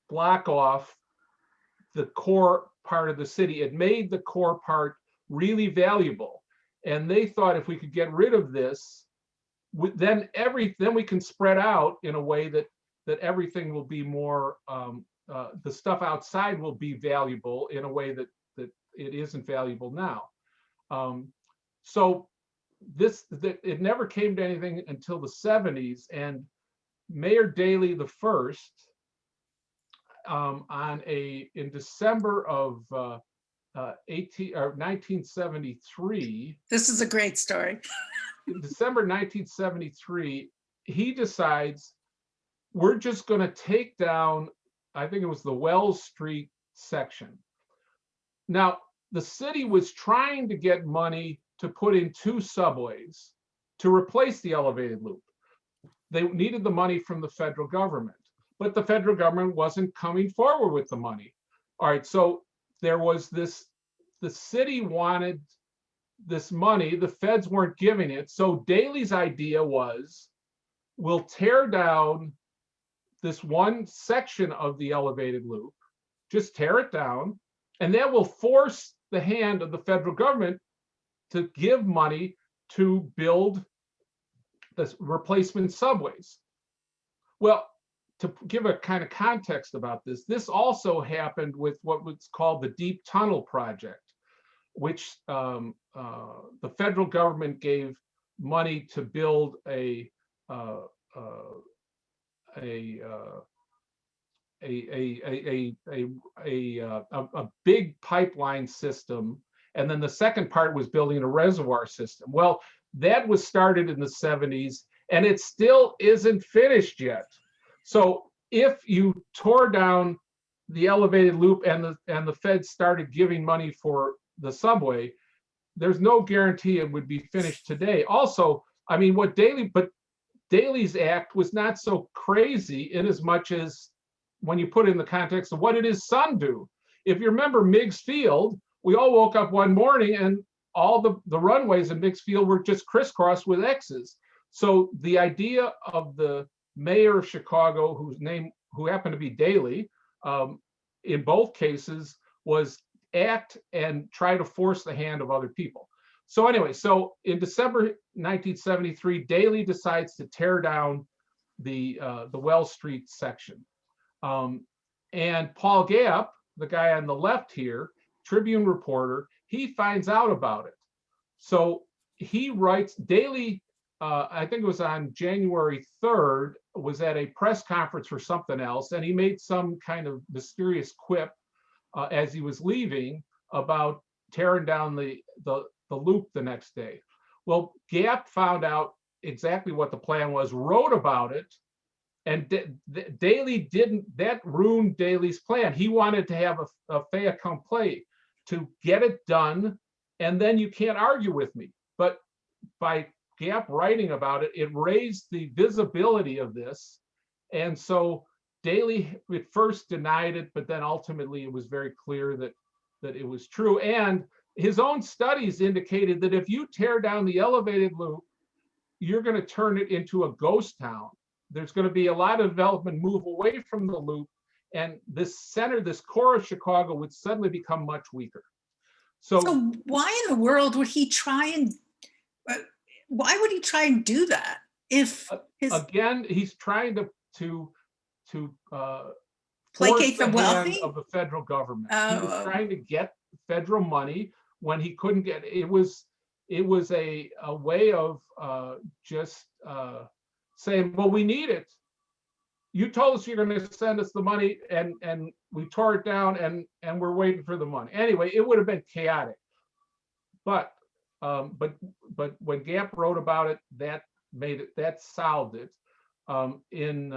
block off the core part of the city. It made the core part really valuable. And they thought if we could get rid of this, then we can spread out in a way that everything will be more, the stuff outside will be valuable in a way that it isn't valuable now. So it never came to anything until the 70s, and Mayor Daley the First, in December of 1973. This is a great story. In December 1973, he decides we're just going to take down, I think it was the Wells Street section. Now, the city was trying to get money to put in 2 subways to replace the elevated loop. They needed the money from the federal government, but the federal government wasn't coming forward with the money. All right, so there was the city wanted this money, the feds weren't giving it. So Daley's idea was, we'll tear down this one section of the elevated loop, just tear it down, and that will force the hand of the federal government to give money to build the replacement subways. Well, to give a kind of context about this also happened with what was called the Deep Tunnel Project, which the federal government gave money to build a big pipeline system, and then the second part was building a reservoir system. Well, that was started in the 70s, and it still isn't finished yet. So if you tore down the elevated loop and the feds started giving money for the subway, there's no guarantee it would be finished today. Also, I mean, Daley's act was not so crazy in as much as when you put it in the context of what did his son do? If you remember Meigs Field, we all woke up one morning and all the runways in Meigs Field were just crisscrossed with X's. So the idea of the mayor of Chicago, who happened to be Daley, in both cases, was act and try to force the hand of other people. So anyway, so in December 1973, Daley decides to tear down the Wells Street section. And Paul Gapp, the guy on the left here, Tribune reporter, he finds out about it. So he writes, Daley, I think it was on January 3rd, was at a press conference for something else, and he made some kind of mysterious quip as he was leaving about tearing down the loop the next day. Well, Gapp found out exactly what the plan was, wrote about it, and Daley didn't, that ruined Daley's plan. He wanted to have a fait accompli, to get it done, and then you can't argue with me. But by Gapp writing about it, it raised the visibility of this. And so Daley at first denied it, but then ultimately it was very clear that it was true. And his own studies indicated that if you tear down the elevated loop, you're going to turn it into a ghost town. There's going to be a lot of development move away from the loop, and this core of Chicago would suddenly become much weaker. So why in the world would he try and do that? If again, he's trying to placate the wealthy hand of the federal government. Oh. He was trying to get federal money when he couldn't get it. It was a way of just saying, well, we need it. You told us you're going to send us the money, and we tore it down, and we're waiting for the money. Anyway, it would have been chaotic. But when Gapp wrote about it, that solved it. In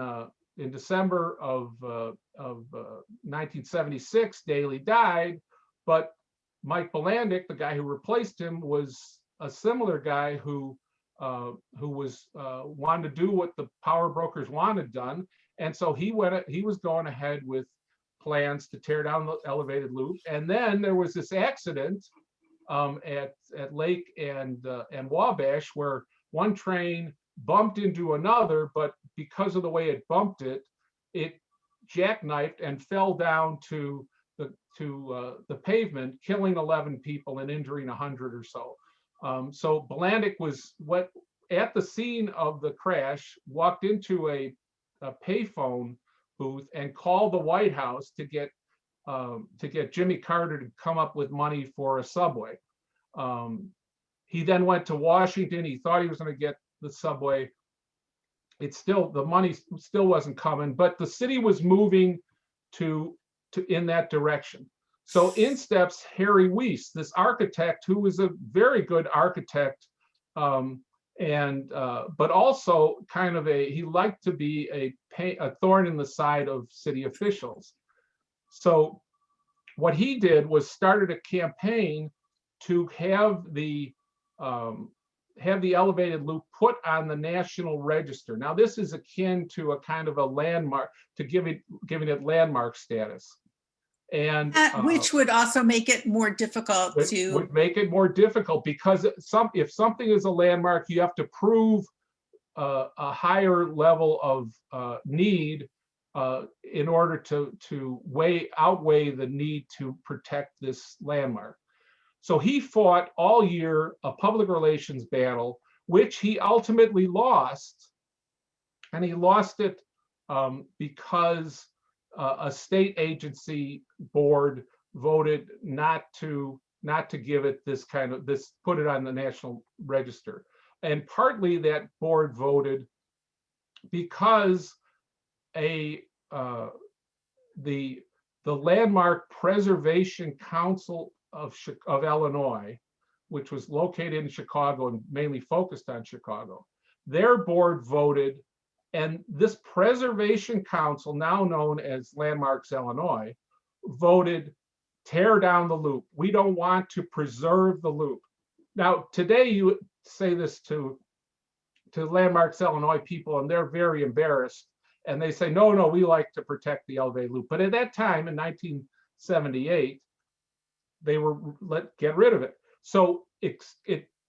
December of 1976, Daley died, but Mike Bilandic, the guy who replaced him, was a similar guy who was wanted to do what the power brokers wanted done, and so he was going ahead with plans to tear down the elevated loop. And then there was this accident at Lake and Wabash, where one train bumped into another, but because of the way it bumped it, it jackknifed and fell down to the pavement, killing 11 people and injuring 100 or so. So Bilandic was at the scene of the crash, walked into a payphone booth and called the White House to get Jimmy Carter to come up with money for a subway. He then went to Washington. He thought he was going to get the subway. The money still wasn't coming, but the city was moving to in that direction. So in steps Harry Weiss, this architect who was a very good architect, but also kind of he liked to be a thorn in the side of city officials. So what he did was started a campaign to have the elevated loop put on the National Register. Now this is akin to a kind of a landmark, to giving it landmark status. And which would also make it more difficult would make it more difficult, because if something is a landmark, you have to prove a higher level of need in order to outweigh the need to protect this landmark. So he fought all year a public relations battle, which he ultimately lost, and he lost it because a state agency board voted not to give it put it on the National Register. And partly that board voted because the Landmark Preservation Council of Illinois, which was located in Chicago and mainly focused on Chicago, their board voted. And this Preservation Council, now known as Landmarks Illinois, voted tear down the loop. We don't want to preserve the loop. Now, today you say this to Landmarks Illinois people, and they're very embarrassed. And they say, no, no, we like to protect the elevated loop. But at that time in 1978, they were get rid of it. So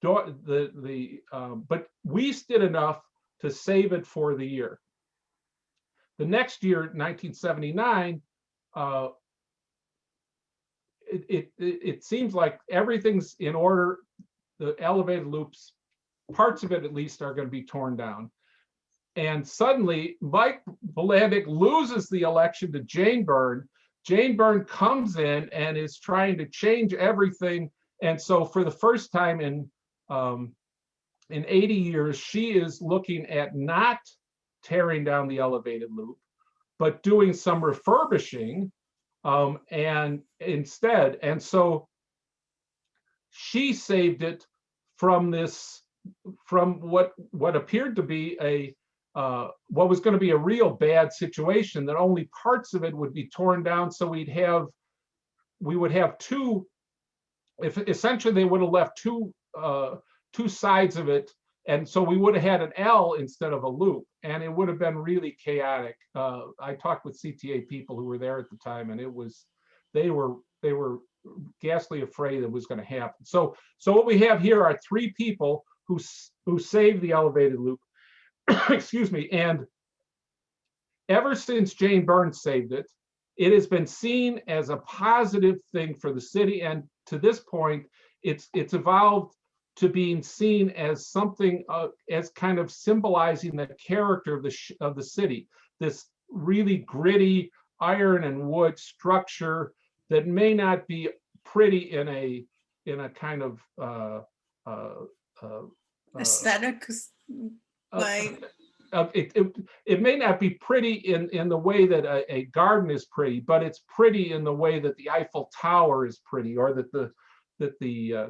but we did enough to save it for the year. The next year, 1979, it seems like everything's in order. The elevated loops, parts of it at least, are going to be torn down. And suddenly, Mike Volandic loses the election to Jane Byrne. Jane Byrne comes in and is trying to change everything. And so for the first time in 80 years, she is looking at not tearing down the elevated loop, but doing some refurbishing and instead. And so she saved it from what appeared to be what was going to be a real bad situation, that only parts of it would be torn down. So we would have two, if essentially they would have left two sides of it. And so we would have had an L instead of a loop, and it would have been really chaotic. I talked with CTA people who were there at the time, and they were ghastly afraid it was going to happen. So what we have here are three people who saved the elevated loop. Excuse me. And ever since Jane Byrne saved it, it has been seen as a positive thing for the city. And to this point, it's evolved to being seen as something as kind of symbolizing the character of the city. This really gritty iron and wood structure that may not be pretty in a kind of aesthetic way. It may not be pretty in the way that a garden is pretty, but it's pretty in the way that the Eiffel Tower is pretty, or that the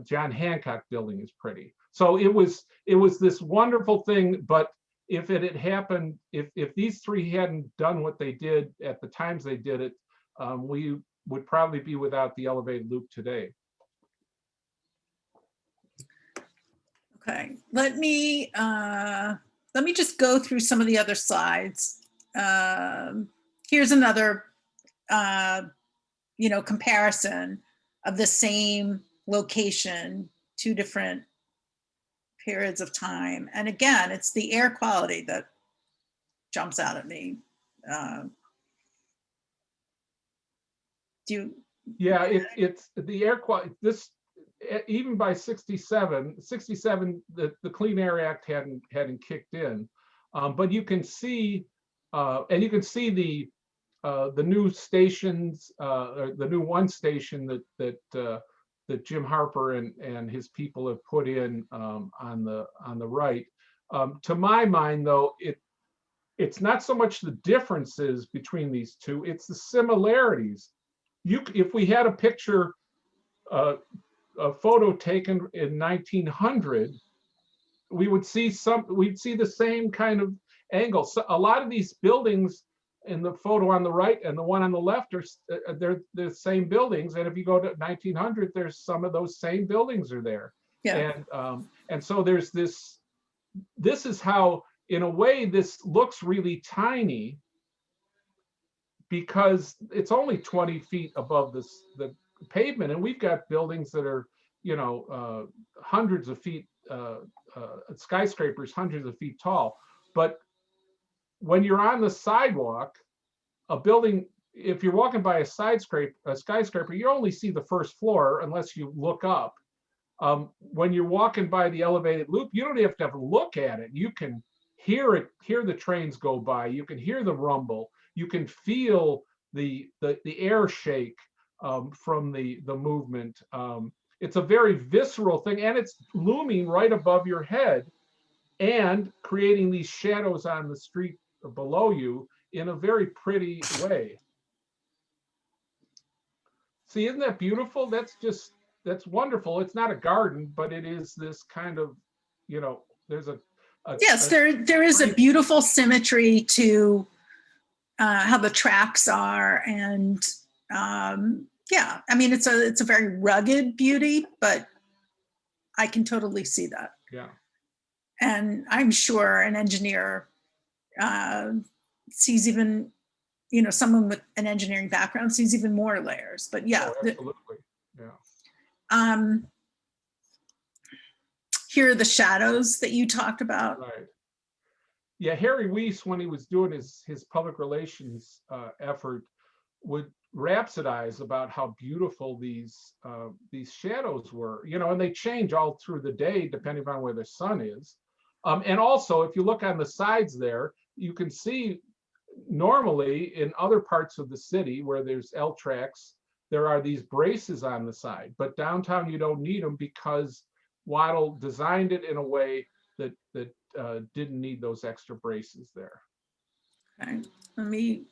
John Hancock building is pretty. So it was this wonderful thing. But if it had happened, if these three hadn't done what they did at the times they did it, we would probably be without the elevated loop today. Okay, let me just go through some of the other slides. Here's another, comparison of the same location, two different periods of time. And again, it's the air quality that jumps out at me. Yeah, it's the air quality. This, even by 67, the Clean Air Act hadn't kicked in, but you can see, and you can see the new stations, or the new one station that Jim Harper and his people have put in on the right. To my mind, though, it's not so much the differences between these two; it's the similarities. If we had a picture, a photo taken in 1900, we'd see the same kind of angle. So a lot of these buildings in the photo on the right and the one on the left they're the same buildings. And if you go to 1900, there's some of those same buildings are there. Yeah. And so there's this is how, in a way, this looks really tiny, because it's only 20 feet above the pavement, and we've got buildings that are, hundreds of feet, skyscrapers hundreds of feet tall. But when you're on the sidewalk, a building, if you're walking by a skyscraper, you only see the first floor unless you look up. When you're walking by the elevated loop, you don't have to look at it. You can hear the trains go by. You can hear the rumble. You can feel the air shake from the movement. It's a very visceral thing, and it's looming right above your head and creating these shadows on the street below you in a very pretty way. See, isn't that beautiful? That's wonderful. It's not a garden, but it is this kind of, there's yes, there is a beautiful symmetry to how the tracks are, and yeah, I mean, it's a very rugged beauty, but I can totally see that. Yeah. And I'm sure an engineer sees even, someone with an engineering background sees even more layers. But yeah, Oh, absolutely. Yeah. Here are the shadows that you talked about. Right. Yeah, Harry Weiss, when he was doing his public relations effort, would rhapsodize about how beautiful these shadows were, and they change all through the day depending on where the sun is. And also, if you look on the sides there, you can see normally in other parts of the city where there's L tracks, there are these braces on the side, but downtown you don't need them because Waddell designed it in a way that didn't need those extra braces there. Okay, let me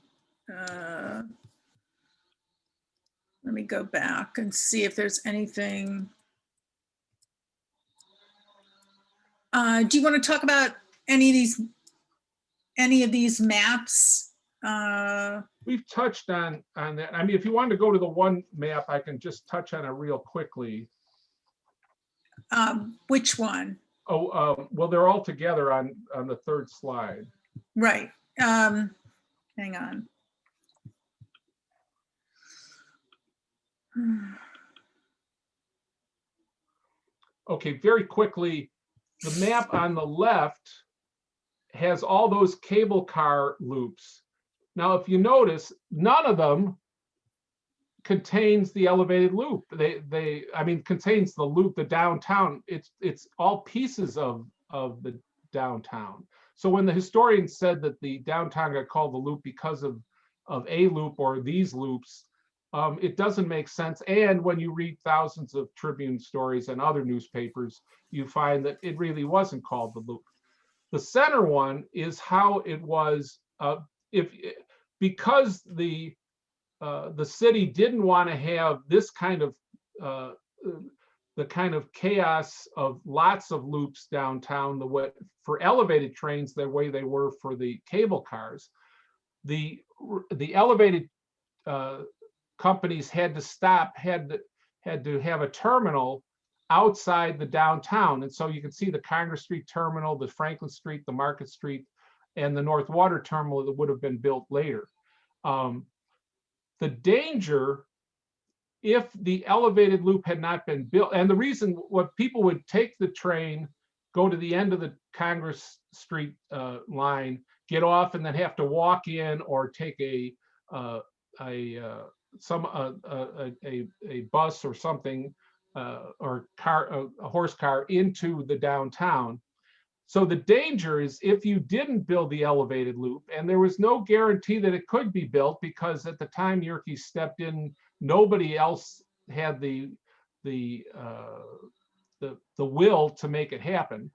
go back and see if there's anything. Do you want to talk about any of these maps? We've touched on that. I mean, if you want to go to the one map, I can just touch on it real quickly. Which one? Oh, well, they're all together on the third slide. Right. Hang on. Okay, very quickly, the map on the left has all those cable car loops. Now, if you notice, none of them contains the elevated loop. Contains the loop, the downtown. It's all pieces of the downtown. So when the historian said that the downtown got called the loop because of a loop or these loops, it doesn't make sense. And when you read thousands of Tribune stories and other newspapers, you find that it really wasn't called the loop. The center one is how it was, because the city didn't want to have this kind of the kind of chaos of lots of loops downtown, the way for elevated trains, the way they were for the cable cars. The elevated companies had to stop, had to have a terminal outside the downtown. And so you can see the Congress Street terminal, the Franklin Street, the Market Street, and the North Water terminal that would have been built later. The danger, if the elevated loop had not been built, and the reason what people would take the train, go to the end of the Congress Street line, get off, and then have to walk in or take a bus or something, or a horse car into the downtown. So the danger is if you didn't build the elevated loop, and there was no guarantee that it could be built, because at the time Yerke stepped in, nobody else had the will to make it happen.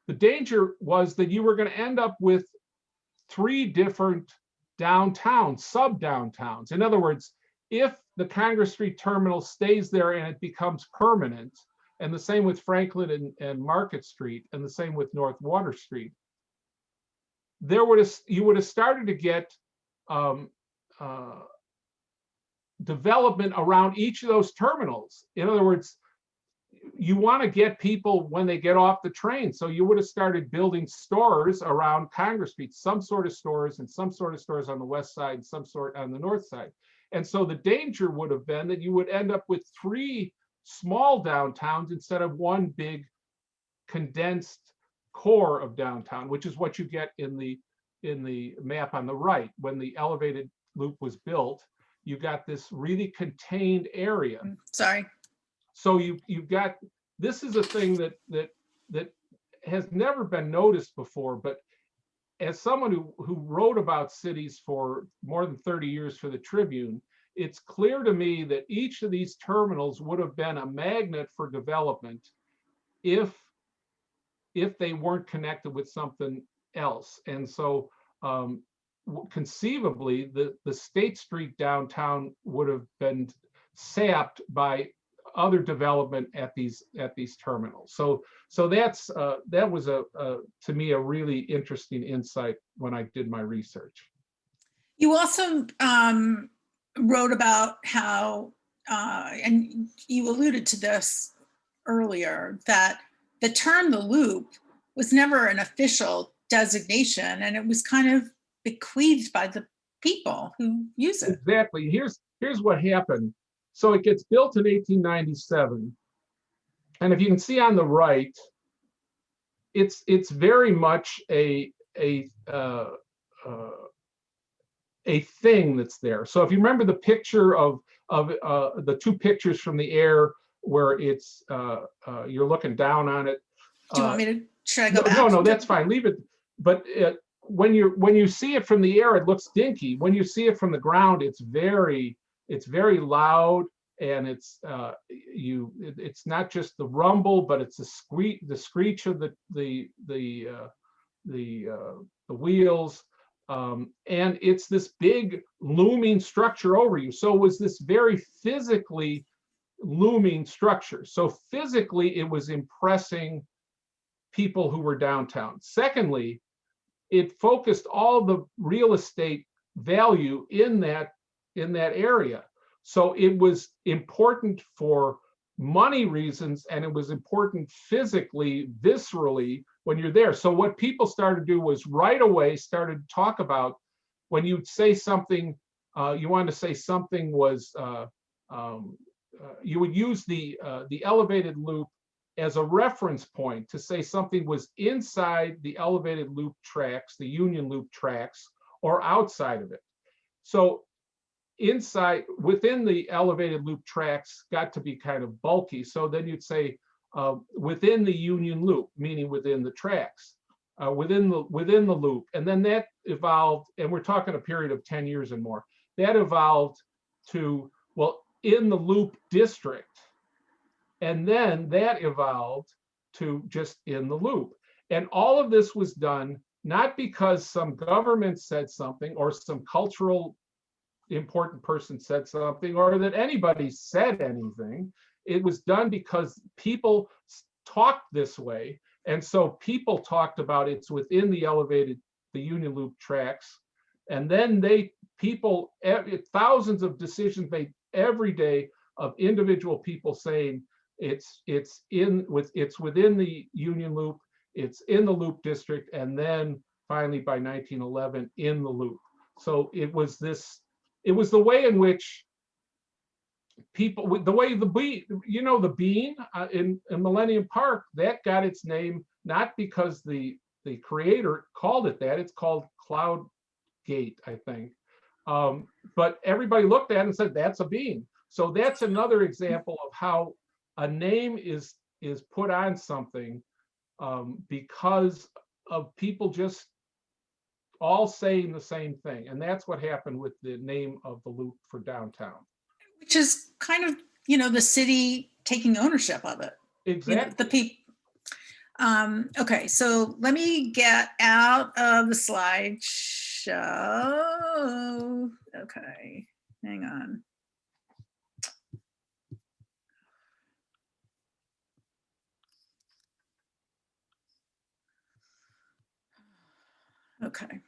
The danger was that you were going to end up with 3 different downtowns, sub-downtowns. In other words, if the Congress Street terminal stays there and it becomes permanent, and the same with Franklin and Market Street, and the same with North Water Street, you would have started to get development around each of those terminals. In other words, you want to get people when they get off the train. So you would have started building stores around Congress Street, some sort of stores and some sort of stores on the west side, some sort on the north side. And so the danger would have been that you would end up with 3 small downtowns instead of one big condensed core of downtown, which is what you get in the map on the right. When the elevated loop was built, you got this really contained area. Sorry. So you've got, this is a thing that has never been noticed before, but as someone who wrote about cities for more than 30 years for the Tribune, it's clear to me that each of these terminals would have been a magnet for development if they weren't connected with something else. And so conceivably, the State Street downtown would have been sapped by other development at these terminals. So that was to me a really interesting insight when I did my research. You also wrote about how, and you alluded to this earlier, that the term the loop was never an official designation, and it was kind of bequeathed by the people who use it. Exactly. Here's what happened. So it gets built in 1897. And if you can see on the right, it's very much a thing that's there. So if you remember the picture of the two pictures from the air where it's you're looking down on it. Do you want me to? Should I go back? No, that's fine. Leave it. But when you see it from the air, it looks dinky. When you see it from the ground, it's very loud, and it's not just the rumble, but it's the screech of the wheels. And it's this big looming structure over you. So it was this very physically looming structure. So physically, it was impressing people who were downtown. Secondly, it focused all the real estate value in that area. So it was important for money reasons, and it was important physically, viscerally, when you're there. So what people started to do was right away started to talk about, when you'd say something, you wanted to say something was, you would use the elevated loop as a reference point to say something was inside the elevated loop tracks, the Union Loop tracks, or outside of it. So inside, within the elevated loop tracks got to be kind of bulky. So then you'd say within the Union Loop, meaning within the tracks, within the loop. And then that evolved, and we're talking a period of 10 years and more. That evolved to, well, in the loop district. And then that evolved to just in the loop. And all of this was done not because some government said something, or some cultural important person said something, or that anybody said anything. It was done because people talked this way. And so people talked about it's within the Union Loop tracks. And then thousands of decisions made every day of individual people saying it's within the Union Loop, it's in the Loop district, and then finally by 1911 in the Loop. So it was the way in which people, the way the bean in Millennium Park, that got its name not because the creator called it that. It's called Cloud Gate, I think. But everybody looked at it and said, that's a bean. So that's another example of how a name is put on something because of people just all saying the same thing. And that's what happened with the name of the loop for downtown. Which is kind of, the city taking ownership of it. Exactly. The people. Okay, so let me get out of the slideshow. Okay, hang on. Okay.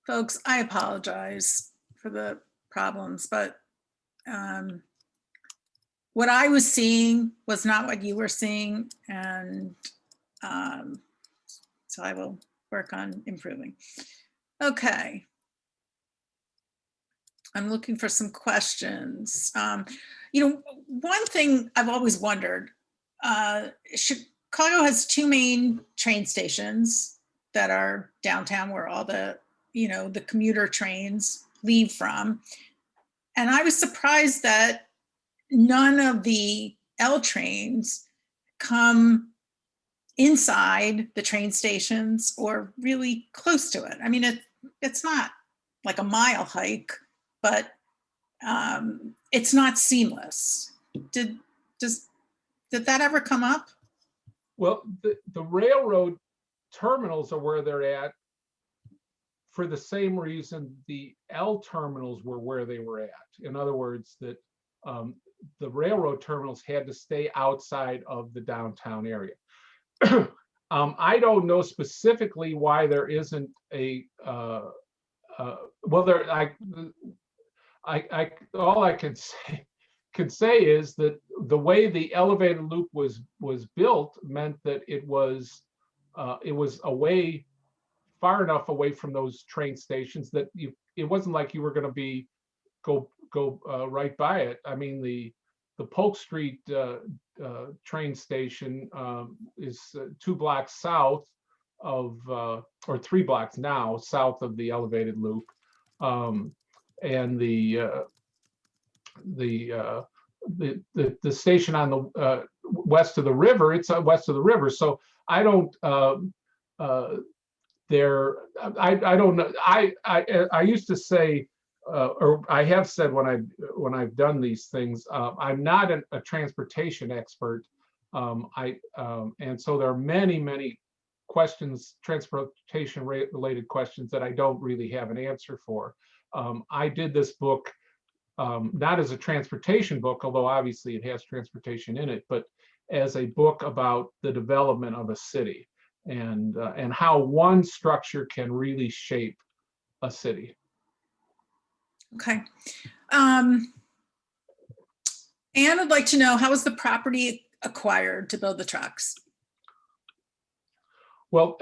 Folks, I apologize for the problems, but what I was seeing was not what you were seeing, and so I will work on improving. Okay. I'm looking for some questions. One thing I've always wondered, Chicago has two main train stations that are downtown where all the commuter trains leave from. And I was surprised that none of the L trains come inside the train stations or really close to it. I mean, it's not like a mile hike, but it's not seamless. Did that ever come up? Well, the railroad terminals are where they're at for the same reason the L terminals were where they were at. In other words, that the railroad terminals had to stay outside of the downtown area. I don't know specifically why there isn't a all I can say can say is that the way the elevated loop was built meant that it was away, far enough away from those train stations that it wasn't like you were going to go right by it. I mean, the Polk Street train station is 2 blocks south of, or 3 blocks now south of the elevated loop, and the station on the west of the river. It's west of the river, so I don't. I don't know. I used to say, or I have said when I've done these things, I'm not a transportation expert. And so there are many questions, transportation related questions, that I don't really have an answer for. I did this book not as a transportation book, although obviously it has transportation in it, but as a book about the development of a city and how one structure can really shape a city. Okay. Anne would like to know, how was the property acquired to build the tracks? Well,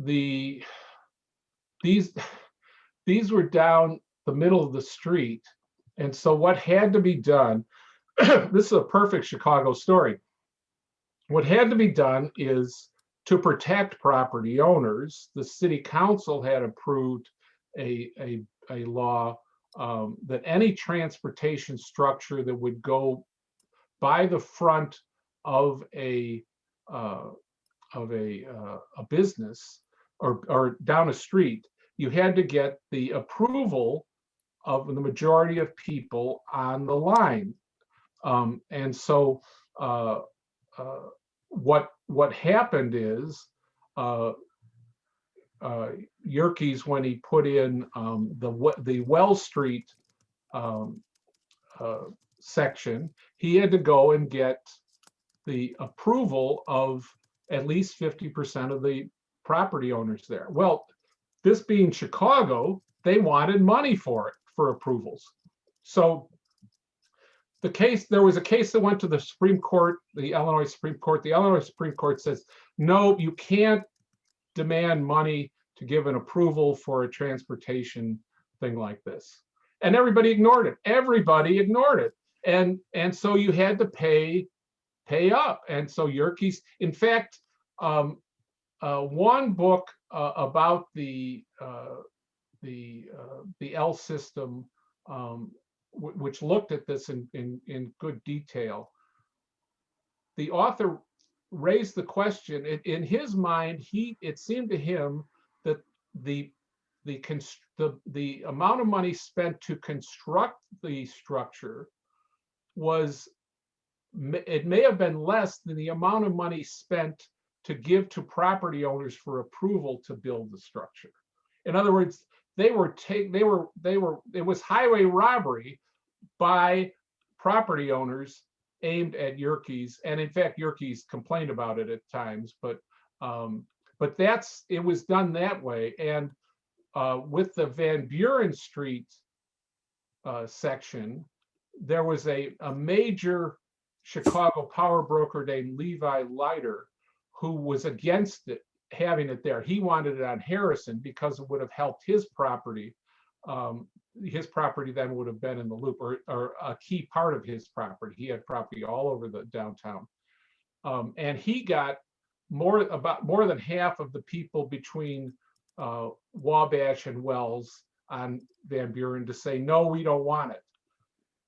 these were down the middle of the street, and so what had to be done, this is a perfect Chicago story. What had to be done is, to protect property owners, the city council had approved a law that any transportation structure that would go by the front of a business or down a street, you had to get the approval of the majority of people on the line. And so what happened is, Yerkes, when he put in the Well Street section, he had to go and get the approval of at least 50% of the property owners there. Well, this being Chicago, they wanted money for approvals. So there was a case that went to the Supreme Court, the Illinois Supreme Court. The Illinois Supreme Court says, no, you can't demand money to give an approval for a transportation thing like this. And everybody ignored it. Everybody ignored it. And so you had to pay up. And so Yerkes, in fact, one book about the L system, which looked at this in good detail, the author raised the question. In his mind, it seemed to him that the amount of money spent to construct the structure it may have been less than the amount of money spent to give to property owners for approval to build the structure. In other words, it was highway robbery by property owners aimed at Yerkes, and in fact Yerkes complained about it at times, but it was done that way. And with the Van Buren Street section, there was a major Chicago power broker named Levi who was against it, having it there. He wanted it on Harrison because it would have helped his property. His property then would have been in the loop, or a key part of his property. He had property all over the downtown. And he got more than half of the people between Wabash and Wells on Van Buren to say, no, we don't want it.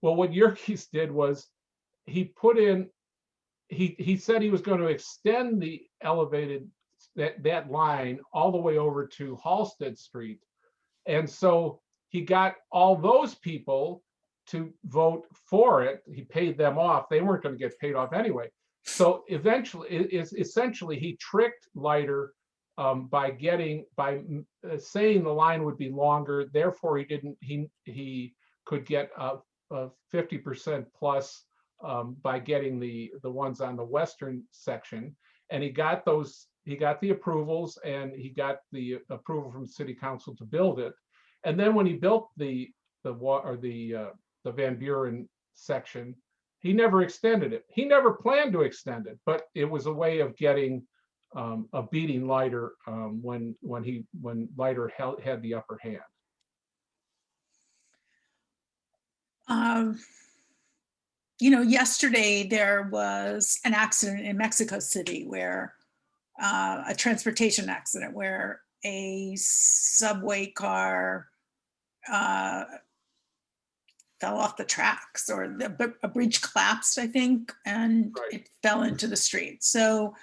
Well, what Yerkes did was he said he was going to extend the elevated, that line all the way over to Halsted Street. And so he got all those people to vote for it. He paid them off. They weren't going to get paid off anyway. So essentially he tricked Leiter by saying the line would be longer. Therefore, he could get 50% plus by getting the ones on the western section, and he got the approvals, and he got the approval from city council to build it. And then when he built the Van Buren section, he never extended it. He never planned to extend it, but it was a way of getting of beating Leiter when Leiter had the upper hand. Yesterday there was an accident in Mexico City where a transportation accident where a subway car fell off the tracks, or a bridge collapsed, I think, and Right. it fell into the street. So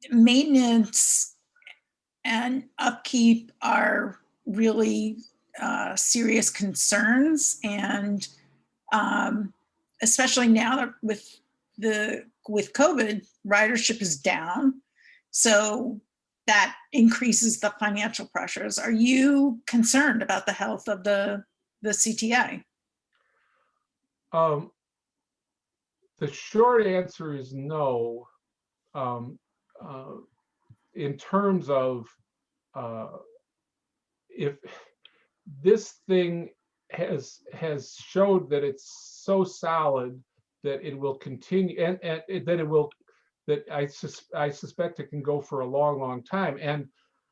maintenance and upkeep are really serious concerns, and especially now that with COVID, ridership is down, so that increases the financial pressures. Are you concerned about the health of the CTA? The short answer is no. In terms of if this thing has showed that it's so solid that it will continue, and that it will, that I suspect it can go for a long time. And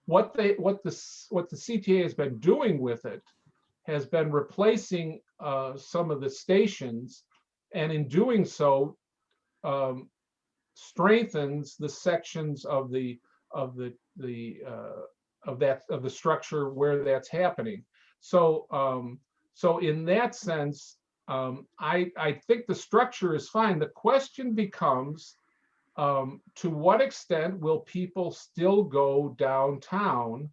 what the CTA has been doing with it has been replacing some of the stations, and in doing so strengthens the sections of the structure where that's happening. So so in that sense, I think the structure is fine. The question becomes, to what extent will people still go downtown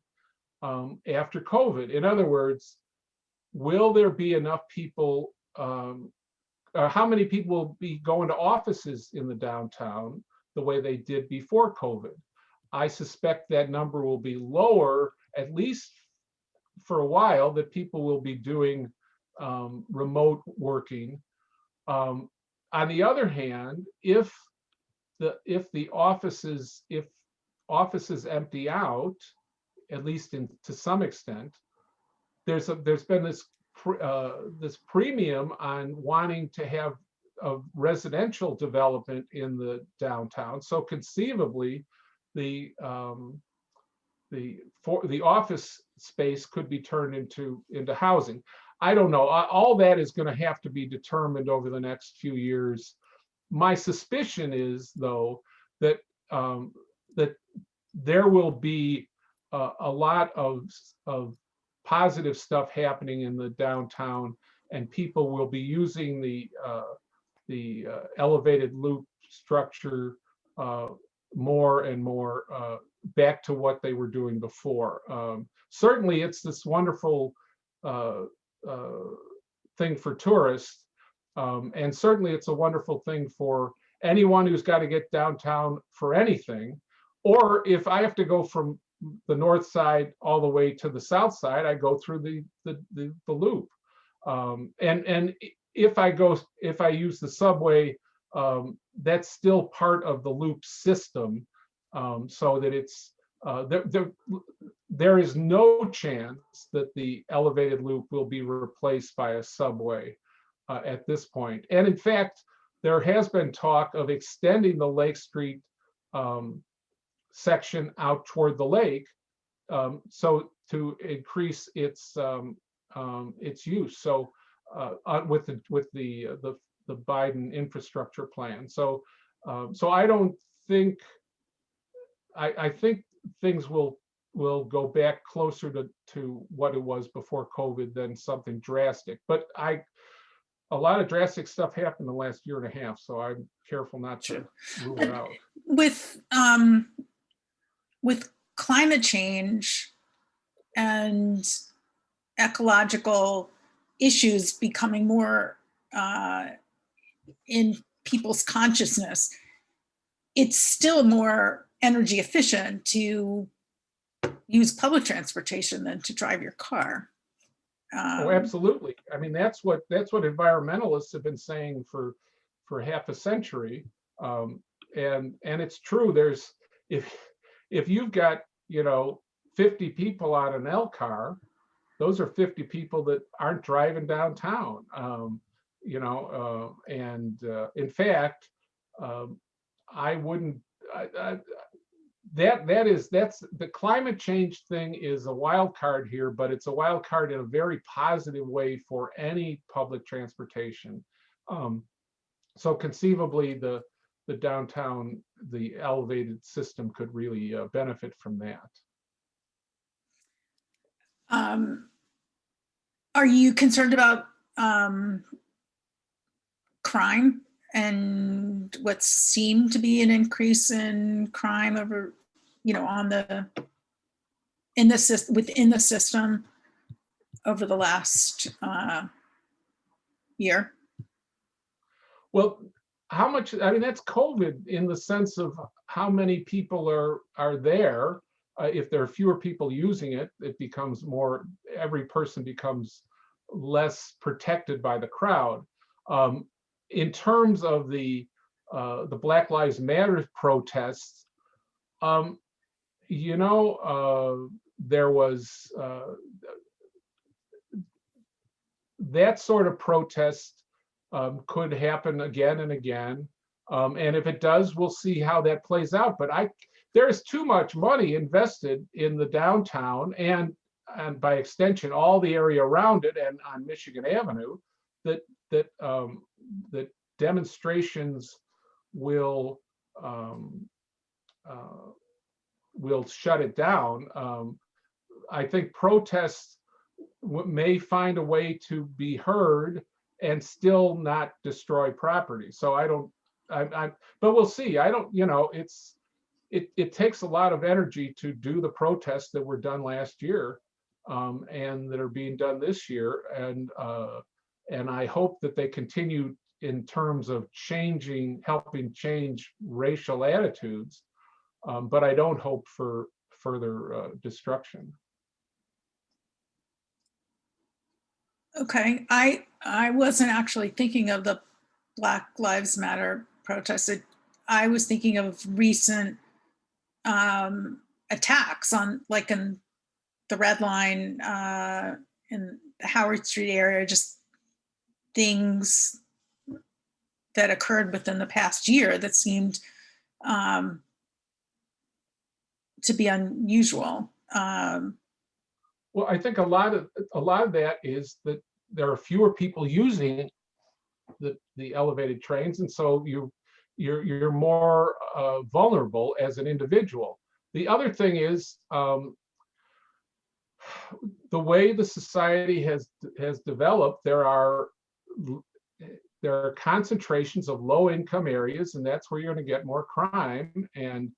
after COVID? In other words, will there be enough people? How many people will be going to offices in the downtown the way they did before COVID? I suspect that number will be lower, at least for a while, that people will be doing remote working. On the other hand, if offices empty out, at least to some extent, there's been this premium on wanting to have a residential development in the downtown. So conceivably, the office space could be turned into housing. I don't know. All that is going to have to be determined over the next few years. My suspicion is, though, that that there will be a lot of positive stuff happening in the downtown, and people will be using the elevated loop structure more and more back to what they were doing before. Certainly, it's this wonderful thing for tourists, and certainly it's a wonderful thing for anyone who's got to get downtown for anything. Or if I have to go from the north side all the way to the south side, I go through the loop. And if I use the subway, that's still part of the loop system, so that it's there is no chance that the elevated loop will be replaced by a subway at this point. And in fact, there has been talk of extending the Lake Street section out toward the lake, so to increase its use. So with the Biden infrastructure plan. So I don't think, I think things will go back closer to what it was before COVID than something drastic. But a lot of drastic stuff happened in the last year and a half, so I'm careful not to rule it out. With climate change and ecological issues becoming more in people's consciousness, it's still more energy efficient to use public transportation than to drive your car. Oh, absolutely. I mean, that's what environmentalists have been saying for half a century, and it's true. There's if you've got 50 people on an L car, those are 50 people that aren't driving downtown. in fact, I wouldn't. That's the climate change thing is a wild card here, but it's a wild card in a very positive way for any public transportation. So conceivably, the downtown, the elevated system could really benefit from that. Are you concerned about crime and what seemed to be an increase in crime over, within the system over the last year? Well, how much? I mean, that's COVID in the sense of how many people are there. If there are fewer people using it, it becomes more. Every person becomes less protected by the crowd. In terms of the Black Lives Matter protests, there was that sort of protest could happen again and again. And if it does, we'll see how that plays out. But there's too much money invested in the downtown and by extension, all the area around it and on Michigan Avenue that demonstrations will shut it down. I think protests may find a way to be heard and still not destroy property. So but we'll see. It takes a lot of energy to do the protests that were done last year and that are being done this year. And I hope that they continue in terms of helping change racial attitudes. But I don't hope for further destruction. Okay, I wasn't actually thinking of the Black Lives Matter protests. I was thinking of recent attacks on, like, in the Red Line, in the Howard Street area, just things that occurred within the past year that seemed to be unusual. Well, I think a lot of that is that there are fewer people using the elevated trains, and so you're more vulnerable as an individual. The other thing is the way the society has developed. There are concentrations of low-income areas, and that's where you're going to get more crime. And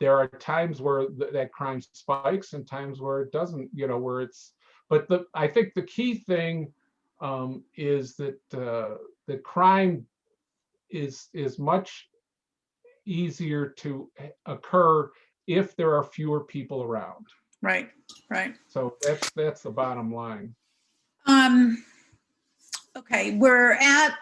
there are times where that crime spikes, and times where it doesn't. Where it's. But I think the key thing is that the crime is much easier to occur if there are fewer people around. Right. So that's the bottom line. Okay, we're at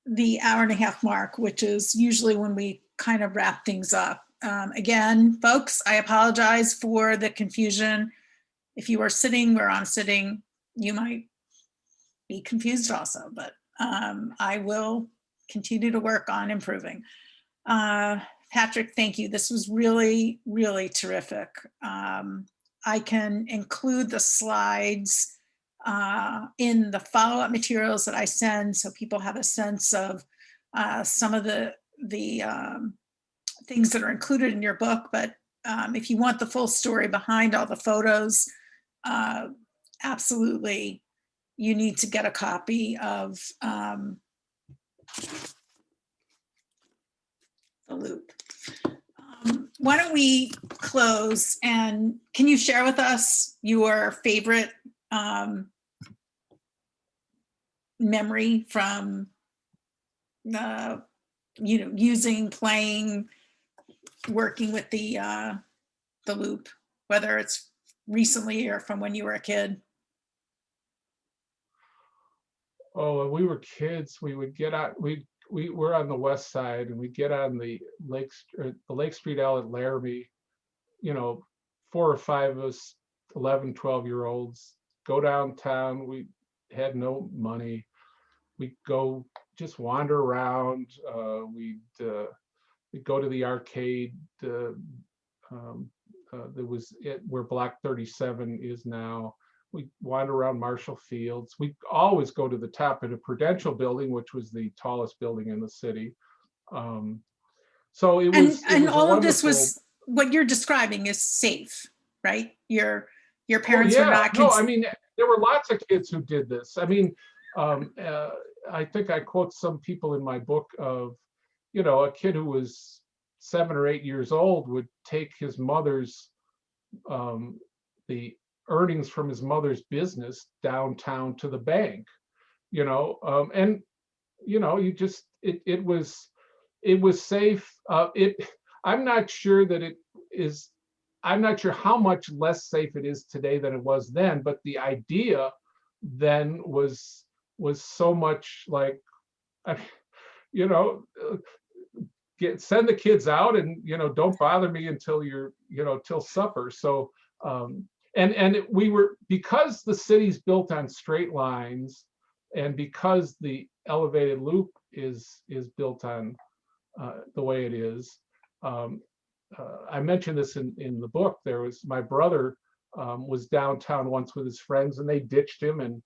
the hour-and-a-half mark, which is usually when we kind of wrap things up. Again, folks, I apologize for the confusion. If you are sitting where I'm sitting, you might be confused also, but I will continue to work on improving. Patrick, thank you. This was really, really terrific. I can include the slides in the follow-up materials that I send, so people have a sense of some of the things that are included in your book. But if you want the full story behind all the photos, absolutely, you need to get a copy of the Loop. Why don't we close, and can you share with us your favorite memory from using, playing, working with the Loop, whether it's recently or from when you were a kid? Oh, when we were kids, we would get out. We were on the west side, and we'd get on the Lake Street L at Laramie. 4 or 5 of us, 11, 12-year-olds, go downtown. We had no money. We'd go just wander around. We'd go to the arcade. There was where Block 37 is now. We wander around Marshall Fields. We always go to the top of the Prudential building, which was the tallest building in the city. So it was. And it was all of this wonderful. was what you're describing is safe, right? Your parents were not. No, I mean, there were lots of kids who did this. I mean, I think I quote some people in my book of, a kid who was 7 or 8 years old would take his mother's, the earnings from his mother's business downtown to the bank, and, you just, it was safe. I'm not sure that it is, I'm not sure how much less safe it is today than it was then, but the idea then was so much like, send the kids out and, don't bother me until you're, till supper. So, we were, because the city's built on straight lines and because the elevated loop is built on the way it is, I mentioned this in the book. There was my brother was downtown once with his friends and they ditched him, and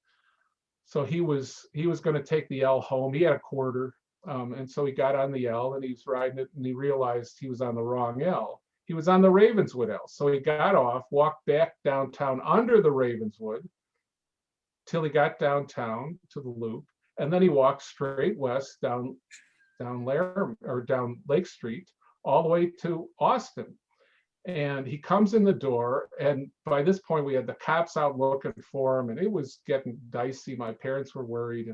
so he was going to take the L home. He had a quarter, and so he got on the L and he's riding it, and he realized he was on the wrong L. He was on the Ravenswood L, so he got off, walked back downtown under the Ravenswood till he got downtown to the loop, and then he walked straight west down Laramie or down Lake Street all the way to Austin. And he comes in the door, and by this point we had the cops out looking for him, and it was getting dicey. My parents were worried,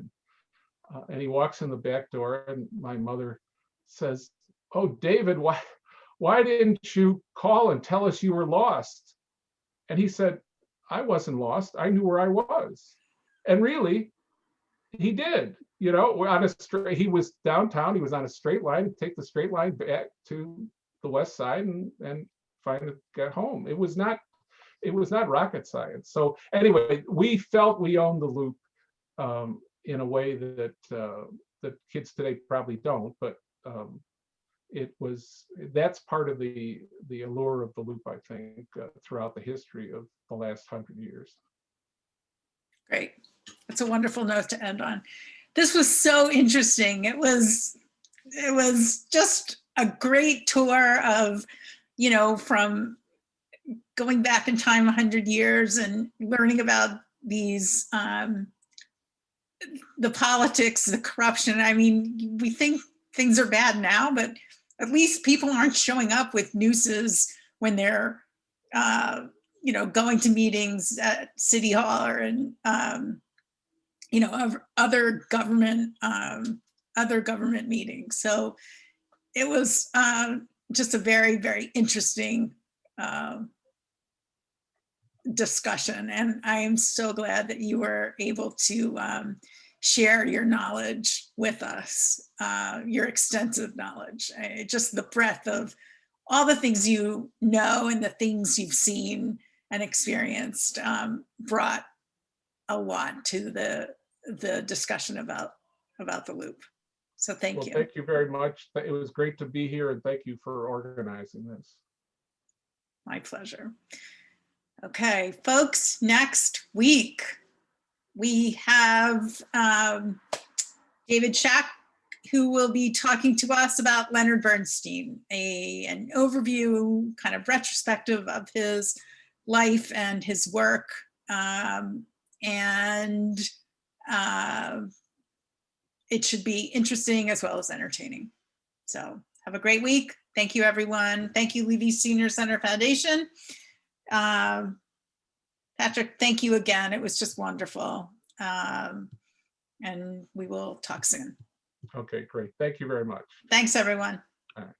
and he walks in the back door, and my mother says, "Oh, David, why didn't you call and tell us you were lost?" And he said, "I wasn't lost. I knew where I was." And really, he did. We're on a straight. He was downtown. He was on a straight line. Take the straight line back to the west side and finally get home. It was not rocket science. So anyway, we felt we owned the loop in a way that that kids today probably don't. But that's part of the allure of the loop, I think, throughout the history of the last 100 years. Great. That's a wonderful note to end on. This was so interesting. It was just a great tour of, from going back in time 100 years and learning about these, the politics, the corruption. I mean, we think things are bad now, but at least people aren't showing up with nooses when they're, going to meetings at City Hall or in, other government meetings. So it was just a very, very interesting discussion. And I am so glad that you were able to share your knowledge with us, your extensive knowledge, just the breadth of all the things you know and the things you've seen and experienced brought a lot to the discussion about the loop. So thank you. Thank you very much. It was great to be here, and thank you for organizing this. My pleasure. Okay, folks, next week we have David Shack, who will be talking to us about Leonard Bernstein, an overview, kind of retrospective of his life and his work. It should be interesting as well as entertaining. So have a great week. Thank you, everyone. Thank you, Levy Senior Center Foundation. Patrick, thank you again. It was just wonderful. And we will talk soon. Okay, great. Thank you very much. Thanks, everyone. All right.